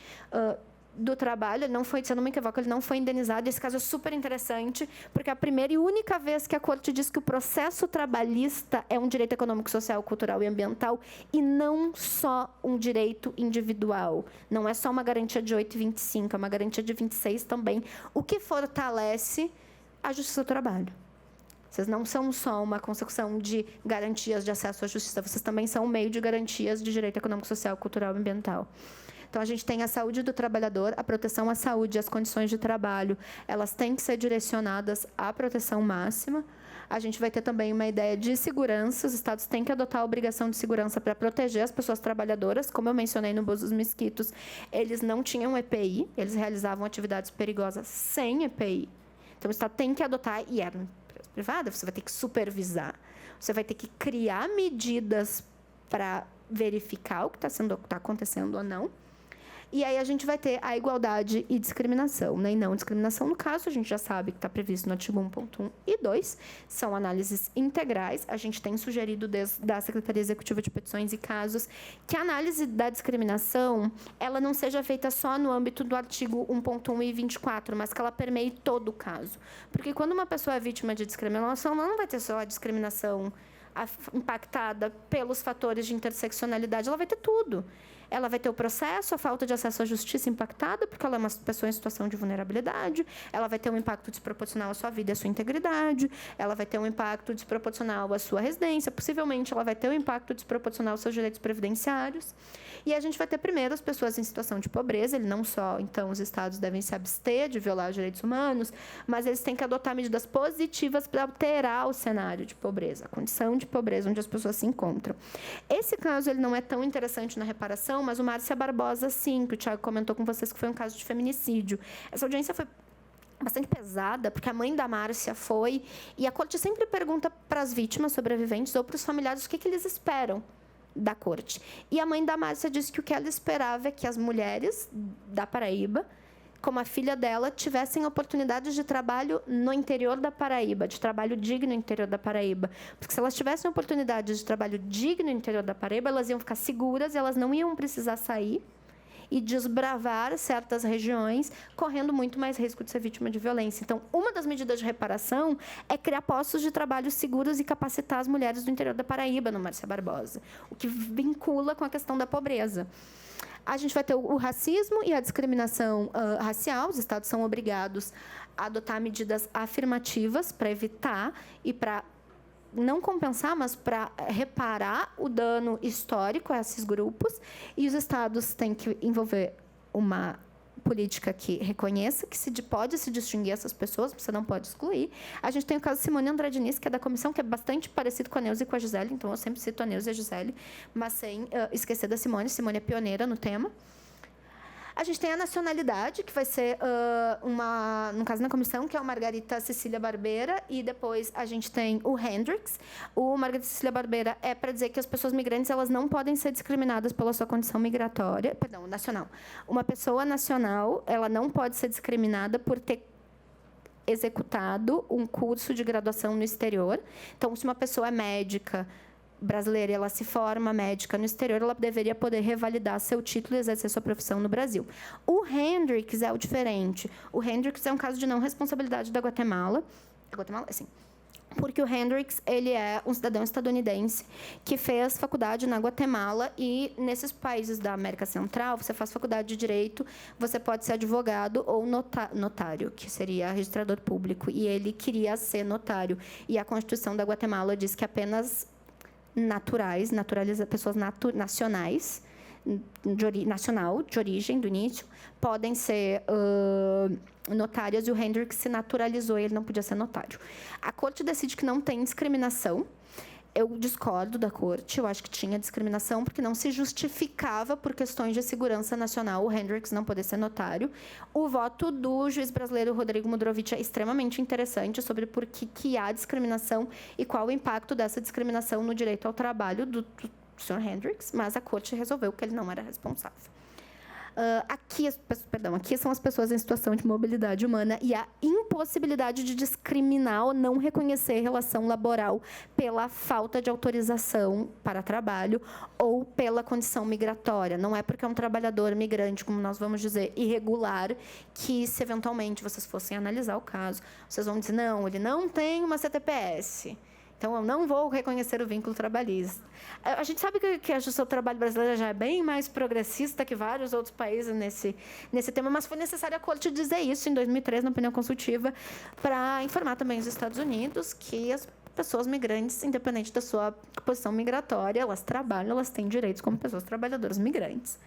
Speaker 3: do trabalho, não foi, se eu não me equivoco, ele não foi indenizado. Esse caso é super interessante, porque é a primeira e única vez que a Corte diz que o processo trabalhista é um direito econômico, social, cultural e ambiental, e não só um direito individual. Não é só uma garantia de 8,25, é uma garantia de 26 também, o que fortalece a justiça do trabalho. Vocês não são só uma consecução de garantias de acesso à justiça, vocês também são um meio de garantias de direito econômico, social, cultural e ambiental. Então, a gente tem a saúde do trabalhador, a proteção à saúde e as condições de trabalho, elas têm que ser direcionadas à proteção máxima. A gente vai ter também uma ideia de segurança. Os estados têm que adotar a obrigação de segurança para proteger as pessoas trabalhadoras. Como eu mencionei no Búzios dos Mesquitos, eles não tinham EPI, eles realizavam atividades perigosas sem EPI. Então, o estado tem que adotar, e era uma empresa privada, você vai ter que supervisar, você vai ter que criar medidas para verificar o que está acontecendo ou não.
Speaker 4: E aí a gente vai ter a igualdade e discriminação, né? E não discriminação, no caso, a gente já sabe que está previsto no artigo 1.1 e 2, são análises integrais. A gente tem sugerido da Secretaria Executiva de Petições e Casos que a análise da discriminação ela não seja feita só no âmbito do artigo 1.1 e 24, mas que ela permeie todo o caso. Porque quando uma pessoa é vítima de discriminação, ela não vai ter só a discriminação impactada pelos fatores de interseccionalidade, ela vai ter tudo. Ela vai ter o processo, a falta de acesso à justiça impactada, porque ela é uma pessoa em situação de vulnerabilidade, ela vai ter um impacto desproporcional à sua vida e à sua integridade, ela vai ter um impacto desproporcional à sua residência, possivelmente ela vai ter um impacto desproporcional aos seus direitos previdenciários. E a gente vai ter, primeiro, as pessoas em situação de pobreza, não só, então, os estados devem se abster de violar os direitos humanos, mas eles têm que adotar medidas positivas para alterar o cenário de pobreza, a condição de pobreza onde as pessoas se encontram. Esse caso ele não é tão interessante na reparação, mas o Márcia Barbosa, sim, que o Thiago comentou com vocês que foi um caso de feminicídio. Essa audiência foi bastante pesada, porque a mãe da Márcia foi, e a corte sempre pergunta para as vítimas sobreviventes ou para os familiares o que eles esperam da corte. E a mãe da Márcia disse que o que ela esperava é que as mulheres da Paraíba, como a filha dela, tivessem oportunidades de trabalho no interior da Paraíba, de trabalho digno no interior da Paraíba. Porque se elas tivessem oportunidades de trabalho digno no interior da Paraíba, elas iam ficar seguras e elas não iam precisar sair e desbravar certas regiões, correndo muito mais risco de ser vítima de violência. Então, uma das medidas de reparação é criar postos de trabalho seguros e capacitar as mulheres do interior da Paraíba, no Márcia Barbosa, o que vincula com a questão da pobreza. A gente vai ter o racismo e a discriminação racial. Os estados são obrigados a adotar medidas afirmativas para evitar e para não compensar, mas para reparar o dano histórico a esses grupos. E os estados têm que envolver uma política que reconheça que pode se distinguir essas pessoas, você não pode excluir. A gente tem o caso Simone Andrade, que é da comissão, que é bastante parecido com a Neuza e com a Gisele, então eu sempre cito a Neuza e a Gisele, mas sem esquecer da Simone. Simone é pioneira no tema. A gente tem a nacionalidade, que vai ser, no caso na comissão, que é o Margarita Cecília Barbeira, e depois a gente tem o Hendricks. O Margarita Cecília Barbeira é para dizer que as pessoas migrantes elas não podem ser discriminadas pela sua condição migratória, perdão, nacional. Uma pessoa nacional ela não pode ser discriminada por ter executado um curso de graduação no exterior. Então, se uma pessoa é médica brasileira, ela se forma médica no exterior, ela deveria poder revalidar seu título e exercer sua profissão no Brasil. O Hendricks é o diferente. O Hendricks é um caso de não responsabilidade da Guatemala. Sim. Porque o Hendricks ele é um cidadão estadunidense que fez faculdade na Guatemala e, nesses países da América Central, você faz faculdade de Direito, você pode ser advogado ou notário, que seria registrador público. E ele queria ser notário. E a Constituição da Guatemala diz que apenas pessoas nacionais, de origem, do início, podem ser notárias, e o Hendricks se naturalizou e ele não podia ser notário. A corte decide que não tem discriminação. Eu discordo da corte, eu acho que tinha discriminação, porque não se justificava por questões de segurança nacional o Hendricks não poder ser notário. O voto do juiz brasileiro Rodrigo Mudrovich é extremamente interessante sobre por que há discriminação e qual o impacto dessa discriminação no direito ao trabalho do Sr. Hendricks, mas a corte resolveu que ele não era responsável. Aqui são as pessoas em situação de mobilidade humana e a impossibilidade de discriminar ou não reconhecer relação laboral pela falta de autorização para trabalho ou pela condição migratória. Não é porque é um trabalhador migrante, como nós vamos dizer, irregular, que, se eventualmente vocês fossem analisar o caso, vocês vão dizer, não, ele não tem uma CTPS. Então, eu não vou reconhecer o vínculo trabalhista. A gente sabe que a justiça do trabalho brasileira já é bem mais progressista que vários outros países nesse tema, mas foi necessário a corte dizer isso em 2003, na opinião consultiva, para informar também os Estados Unidos que as pessoas migrantes, independente da sua posição migratória, elas trabalham, elas têm direitos como pessoas trabalhadoras migrantes.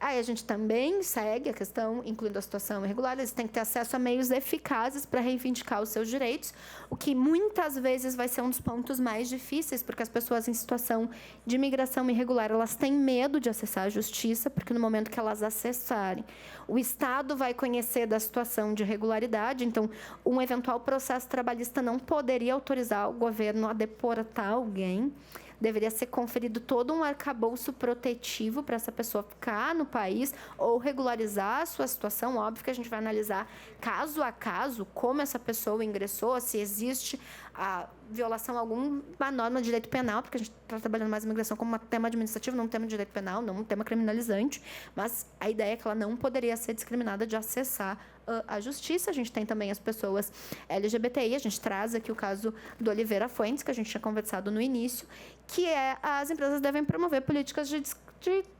Speaker 4: Aí a gente também segue a questão, incluindo a situação irregular, eles têm que ter acesso a meios eficazes para reivindicar os seus direitos, o que muitas vezes vai ser um dos pontos mais difíceis, porque as pessoas em situação de imigração irregular, elas têm medo de acessar a justiça, porque no momento que elas acessarem, o Estado vai conhecer da situação de irregularidade, então um eventual processo trabalhista não poderia autorizar o governo a deportar alguém. deveria ser conferido todo um arcabouço protetivo para essa pessoa ficar no país ou regularizar a sua situação. Óbvio que a gente vai analisar caso a caso como essa pessoa ingressou, se existe a violação a alguma norma de direito penal, porque a gente está trabalhando mais a imigração como um tema administrativo, não um tema de direito penal, não um tema criminalizante, mas a ideia é que ela não poderia ser discriminada de acessar a justiça. A gente tem também as pessoas LGBTI, a gente traz aqui o caso do Oliveira Fuentes, que a gente tinha conversado no início, que as empresas devem promover políticas de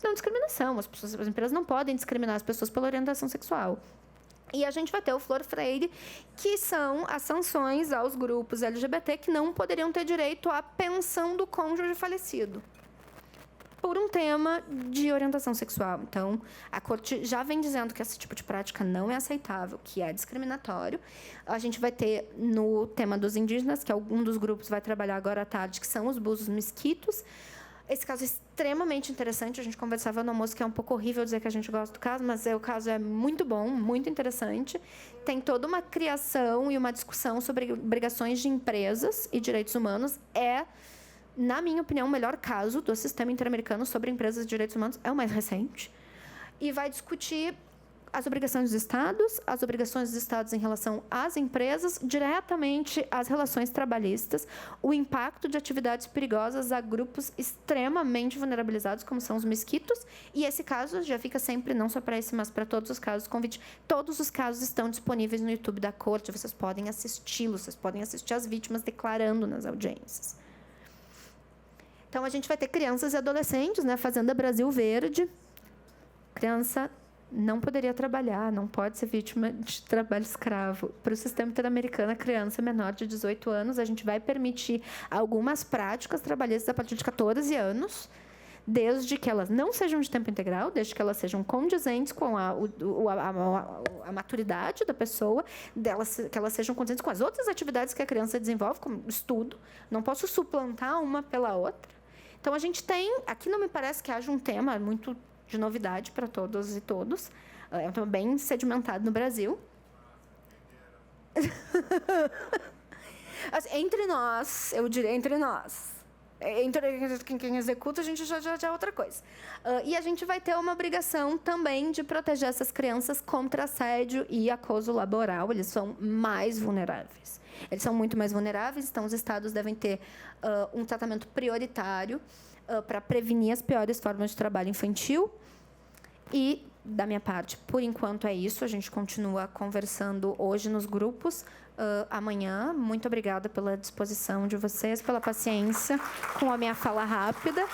Speaker 4: não discriminação. As empresas não podem discriminar as pessoas pela orientação sexual. E a gente vai ter o Flor Freire, que são as sanções aos grupos LGBT que não poderiam ter direito à pensão do cônjuge falecido, por um tema de orientação sexual. Então, a Corte já vem dizendo que esse tipo de prática não é aceitável, que é discriminatório. A gente vai ter no tema dos indígenas, que algum dos grupos vai trabalhar agora à tarde, que são os búzios mesquitos. Esse caso é extremamente interessante. A gente conversava no almoço, que é um pouco horrível dizer que a gente gosta do caso, mas o caso é muito bom, muito interessante. Tem toda uma criação e uma discussão sobre obrigações de empresas e direitos humanos. Na minha opinião, o melhor caso do sistema interamericano sobre empresas e direitos humanos é o mais recente. E vai discutir as obrigações dos Estados, as obrigações dos Estados em relação às empresas, diretamente às relações trabalhistas, o impacto de atividades perigosas a grupos extremamente vulnerabilizados, como são os mesquitos. E esse caso já fica sempre, não só para esse, mas para todos os casos, convite. Todos os casos estão disponíveis no YouTube da Corte, vocês podem assisti-los, vocês podem assistir as vítimas declarando nas audiências. Então, a gente vai ter crianças e adolescentes, né? Fazenda Brasil Verde. Criança não poderia trabalhar, não pode ser vítima de trabalho escravo. Para o sistema interamericano, a criança menor de 18 anos, a gente vai permitir algumas práticas trabalhistas a partir de 14 anos, desde que elas não sejam de tempo integral, desde que elas sejam condizentes com a maturidade da pessoa, que elas sejam condizentes com as outras atividades que a criança desenvolve, como estudo. Não posso suplantar uma pela outra. Então, a gente tem... Aqui não me parece que haja um tema muito de novidade para todos e todos. É um tema bem sedimentado no Brasil. Assim, entre nós, eu diria entre nós. Entre quem executa, a gente já é outra coisa. E a gente vai ter uma obrigação também de proteger essas crianças contra assédio e acoso laboral. Eles são mais vulneráveis. Eles são muito mais vulneráveis, então os estados devem ter um tratamento prioritário para prevenir as piores formas de trabalho infantil. E, da minha parte, por enquanto é isso. A gente continua conversando hoje nos grupos. Amanhã, muito obrigada pela disposição de vocês, pela paciência com a minha fala rápida.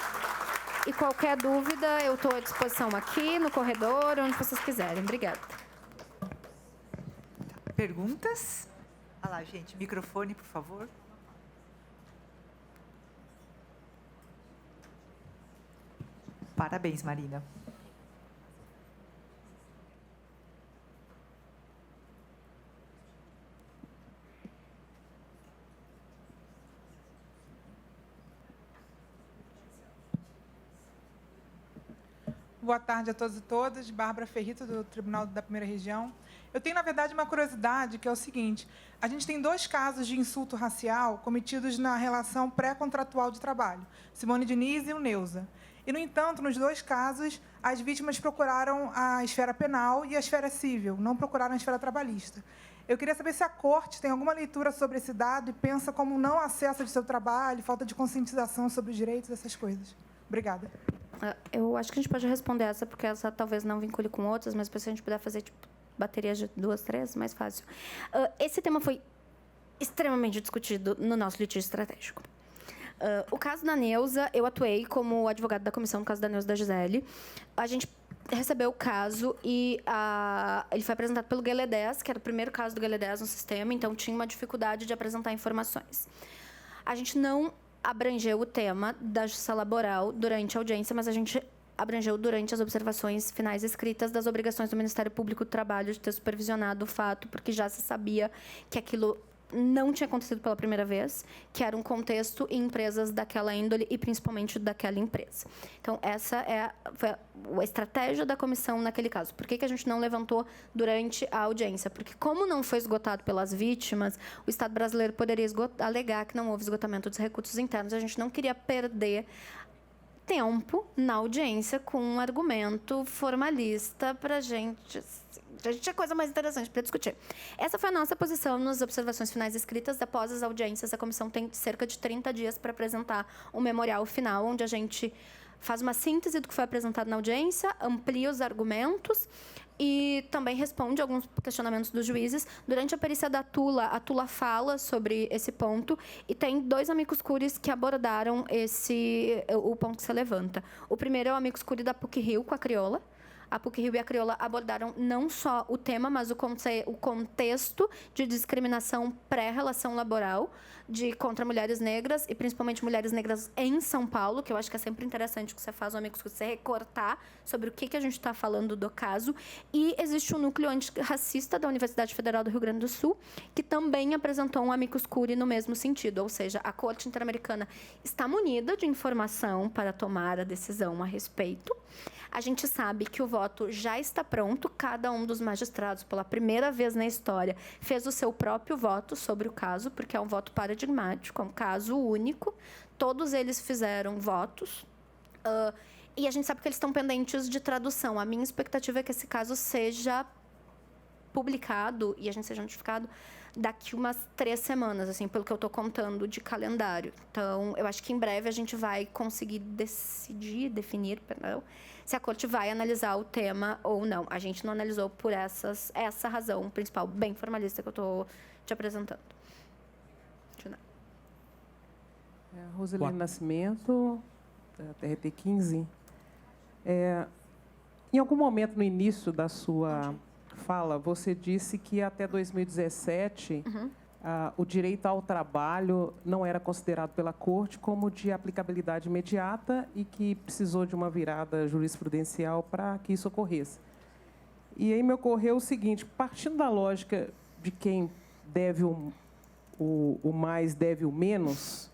Speaker 4: E qualquer dúvida, eu estou à disposição aqui, no corredor, onde vocês quiserem. Obrigada.
Speaker 2: Perguntas? Olha lá, gente. Microfone, por favor. Parabéns, Marina.
Speaker 5: Boa tarde a todos e todas. Bárbara Ferrito, do Tribunal da Primeira Região. Eu tenho, na verdade, uma curiosidade, que é o seguinte. A gente tem 2 casos de insulto racial cometidos na relação pré-contratual de trabalho. Simone Diniz e o Neuza. E, no entanto, nos 2 casos, as vítimas procuraram a esfera penal e a esfera civil, não procuraram a esfera trabalhista. Eu queria saber se a Corte tem alguma leitura sobre esse dado e pensa como não acesso de seu trabalho, falta de conscientização sobre os direitos, essas coisas. Obrigada.
Speaker 3: Eu acho que a gente pode responder essa, porque essa talvez não vincule com outras, mas se a gente puder fazer baterias de 2, 3, mais fácil. Esse tema foi extremamente discutido no nosso litígio estratégico. O caso da Neuza, eu atuei como advogado da comissão no caso da Neuza da Gisele. A gente recebeu o caso e ele foi apresentado pelo GLE10, que era o primeiro caso do GLE10 no sistema, então tinha uma dificuldade de apresentar informações. A gente não abrangeu o tema da justiça laboral durante a audiência, mas a gente abrangeu durante as observações finais escritas das obrigações do Ministério Público do Trabalho de ter supervisionado o fato, porque já se sabia que aquilo
Speaker 4: não tinha acontecido pela primeira vez, que era um contexto em empresas daquela índole e principalmente daquela empresa. Então, essa foi a estratégia da comissão naquele caso. Por que a gente não levantou durante a audiência? Porque, como não foi esgotado pelas vítimas, o Estado brasileiro poderia alegar que não houve esgotamento dos recursos internos. A gente não queria perder tempo na audiência com um argumento formalista para a gente tinha coisa mais interessante para discutir. Essa foi a nossa posição nas observações finais escritas. Após as audiências, a comissão tem cerca de 30 dias para apresentar um memorial final, onde a gente faz uma síntese do que foi apresentado na audiência, amplia os argumentos e também responde alguns questionamentos dos juízes. Durante a perícia da Tula, a Tula fala sobre esse ponto e tem 2 amicus curiae que abordaram o ponto que você levanta. O primeiro é o amicus curiae da PUC-Rio com a Crioula. A PUC-Rio e a Crioula abordaram não só o tema, mas o contexto de discriminação pré-relação laboral contra mulheres negras, e principalmente mulheres negras em São Paulo, que eu acho que é sempre interessante que você faz, amigos, que você recortar sobre o que a gente está falando do caso. E existe um núcleo antirracista da Universidade Federal do Rio Grande do Sul, que também apresentou um amicus curiae no mesmo sentido, ou seja, a Corte Interamericana está munida de informação para tomar a decisão a respeito. A gente sabe que o voto já está pronto. Cada um dos magistrados, pela primeira vez na história, fez o seu próprio voto sobre o caso, porque é um voto paradigmático, é um caso único. Todos eles fizeram votos. E a gente sabe que eles estão pendentes de tradução. A minha expectativa é que esse caso seja publicado e a gente seja notificado daqui umas 3 semanas, assim, pelo que eu estou contando de calendário. Então, eu acho que em breve a gente vai conseguir definir, se a Corte vai analisar o tema ou não. A gente não analisou por essa razão principal, bem formalista, que eu estou te apresentando.
Speaker 6: Roselene Nascimento, TRT 15. Em algum momento no início da sua fala, você disse que até 2017 o direito ao trabalho não era considerado pela Corte como de aplicabilidade imediata e que precisou de uma virada jurisprudencial para que isso ocorresse. E aí me ocorreu o seguinte: partindo da lógica de quem deve o mais deve o menos,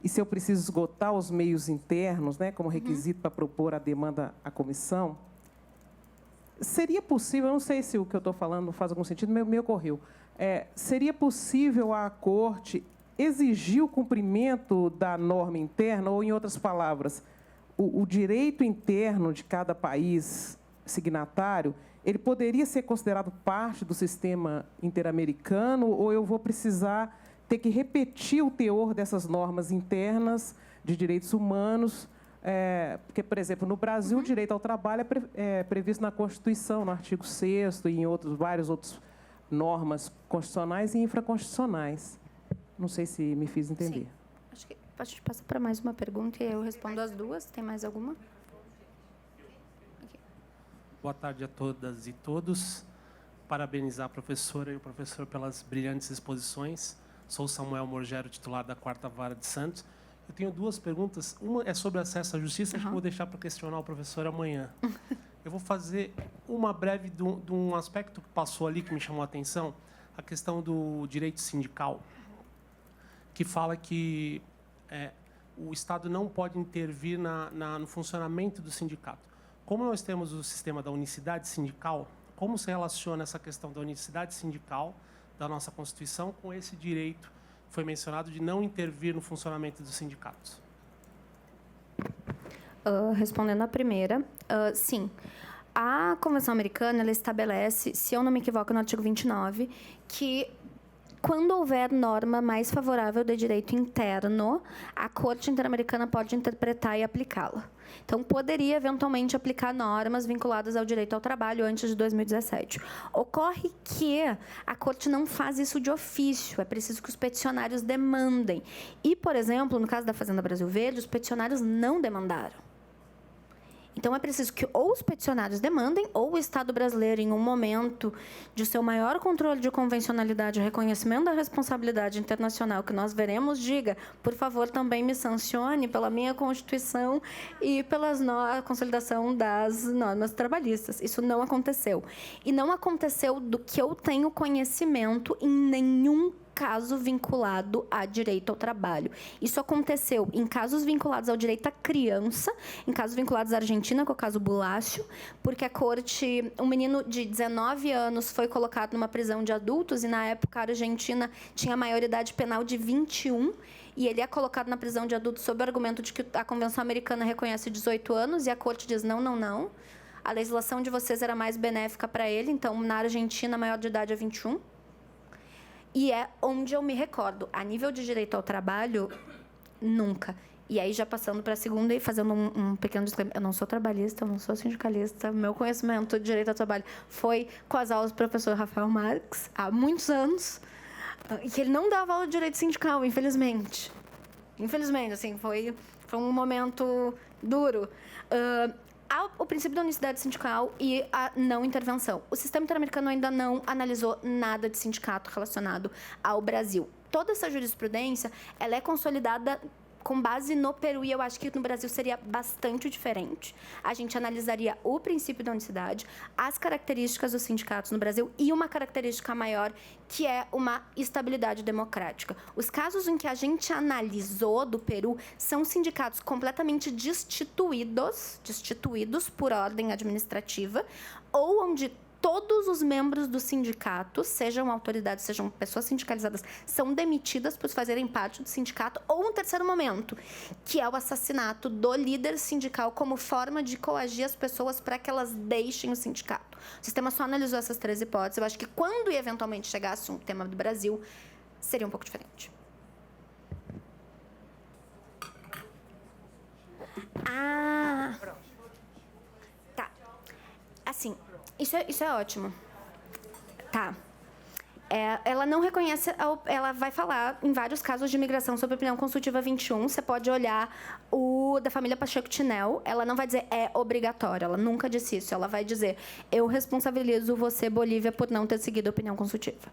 Speaker 6: e se eu preciso esgotar os meios internos, né, como requisito para propor a demanda à comissão, seria possível, eu não sei se o que eu estou falando faz algum sentido, me ocorreu, seria possível a Corte exigir o cumprimento da norma interna, ou, em outras palavras, o direito interno de cada país signatário, ele poderia ser considerado parte do sistema interamericano, ou eu vou precisar ter que repetir o teor dessas normas internas de direitos humanos? Porque, por exemplo, no Brasil, o direito ao trabalho é previsto na Constituição, no artigo 6º e em várias outras normas constitucionais e infraconstitucionais. Não sei se me fiz entender.
Speaker 4: Sim. Acho que a gente passa para mais uma pergunta e eu respondo as 2. Tem mais alguma? Okay.
Speaker 7: Boa tarde a todas e todos. Parabenizar a professora e o professor pelas brilhantes exposições. Sou Samuel Morgero, titular da 4ª Vara de Santos. Eu tenho 2 perguntas. Uma é sobre acesso à justiça, que eu vou deixar para questionar o professor amanhã. Eu vou fazer uma breve de um aspecto que passou ali, que me chamou a atenção, a questão do direito sindical, que fala que o Estado não pode intervir no funcionamento do sindicato. Como nós temos o sistema da unicidade sindical, como se relaciona essa questão da unicidade sindical da nossa Constituição com esse direito que foi mencionado de não intervir no funcionamento dos sindicatos?
Speaker 4: Respondendo à primeira, sim. A Convenção Americana, ela estabelece, se eu não me equivoco, no artigo 29, que quando houver norma mais favorável de direito interno, a Corte Interamericana pode interpretar e aplicá-la. Então, poderia, eventualmente, aplicar normas vinculadas ao direito ao trabalho antes de 2017. Ocorre que a Corte não faz isso de ofício, é preciso que os peticionários demandem. E, por exemplo, no caso da Fazenda Brasil Verde, os peticionários não demandaram. Então, é preciso que ou os peticionários demandem, ou o Estado brasileiro, em um momento de seu maior controle de convencionalidade e reconhecimento da responsabilidade internacional, que nós veremos, diga, por favor, também me sancione pela minha Constituição e pela consolidação das normas trabalhistas. Isso não aconteceu. E não aconteceu, do que eu tenho conhecimento, em nenhum
Speaker 3: caso vinculado a direito ao trabalho. Isso aconteceu em casos vinculados ao direito à criança, em casos vinculados à Argentina, que é o caso Bulácio, porque a corte, um menino de 19 anos foi colocado numa prisão de adultos e, na época, a Argentina tinha maioridade penal de 21, e ele é colocado na prisão de adultos sob o argumento de que a Convenção Americana reconhece 18 anos, e a corte diz não, não, não. A legislação de vocês era mais benéfica para ele, então, na Argentina, a maior de idade é 21. E é onde eu me recordo. A nível de direito ao trabalho, nunca. E aí, já passando para a segunda e fazendo um pequeno disclaimer. Eu não sou trabalhista, eu não sou sindicalista. Meu conhecimento de direito ao trabalho foi com as aulas do professor Rafael Marques, há muitos anos. E que ele não dava aula de direito sindical, infelizmente. Infelizmente, assim, foi um momento duro. O princípio da unicidade sindical e a não intervenção. O sistema interamericano ainda não analisou nada de sindicato relacionado ao Brasil. Toda essa jurisprudência, ela é consolidada com base no Peru, e eu acho que no Brasil seria bastante diferente. A gente analisaria o princípio da unicidade, as características dos sindicatos no Brasil e uma característica maior, que é uma estabilidade democrática. Os casos em que a gente analisou do Peru são sindicatos completamente destituídos por ordem administrativa, ou onde todos os membros do sindicato, sejam autoridades, sejam pessoas sindicalizadas, são demitidas por fazerem parte do sindicato, ou um terceiro momento, que é o assassinato do líder sindical como forma de coagir as pessoas para que elas deixem o sindicato. O sistema só analisou essas 3 hipóteses. Eu acho que quando eventualmente chegasse um tema do Brasil, seria um pouco diferente. Tá. Assim, isso é ótimo. Tá. Ela não reconhece, ela vai falar em vários casos de imigração sobre a opinião consultiva 21. Você pode olhar o da família Pacheco Tinel. Ela não vai dizer é obrigatório, ela nunca disse isso. Ela vai dizer, eu responsabilizo você, Bolívia, por não ter seguido a opinião consultiva.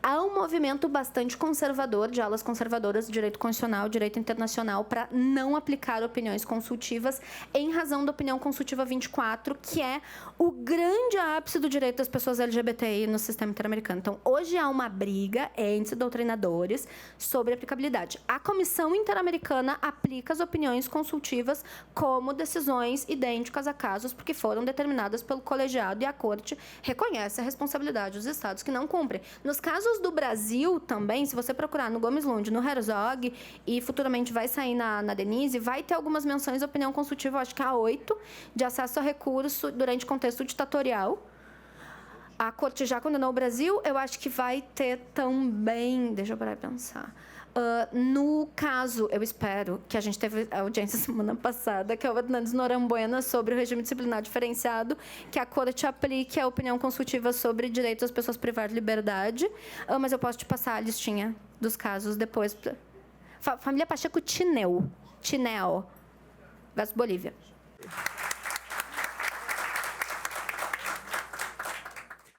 Speaker 3: Há um movimento bastante conservador, de alas conservadoras do direito constitucional, direito internacional, para não aplicar opiniões consultivas em razão da opinião consultiva 24, que é o grande ápice do direito das pessoas LGBTI no sistema interamericano. Então, hoje há uma briga entre doutrinadores sobre aplicabilidade. A Comissão Interamericana aplica as opiniões consultivas como decisões idênticas a casos porque foram determinadas pelo colegiado, e a Corte reconhece a responsabilidade dos estados que não cumprem. Nos casos do Brasil também, se você procurar no Gomes Lund, no Herzog, e futuramente vai sair na Denise, vai ter algumas menções de opinião consultiva, eu acho que há 8, de acesso a recurso durante contexto ditatorial. A Corte já condenou o Brasil, eu acho que vai ter também... Deixa eu parar e pensar. No caso, eu espero, que a gente teve a audiência semana passada, que é o Hernandes Norambuena, sobre o regime disciplinar diferenciado, que a Corte aplique a opinião consultiva sobre direitos das pessoas privar de liberdade. Mas eu posso te passar a listinha dos casos depois. Família Pacheco Tinel versus Bolívia.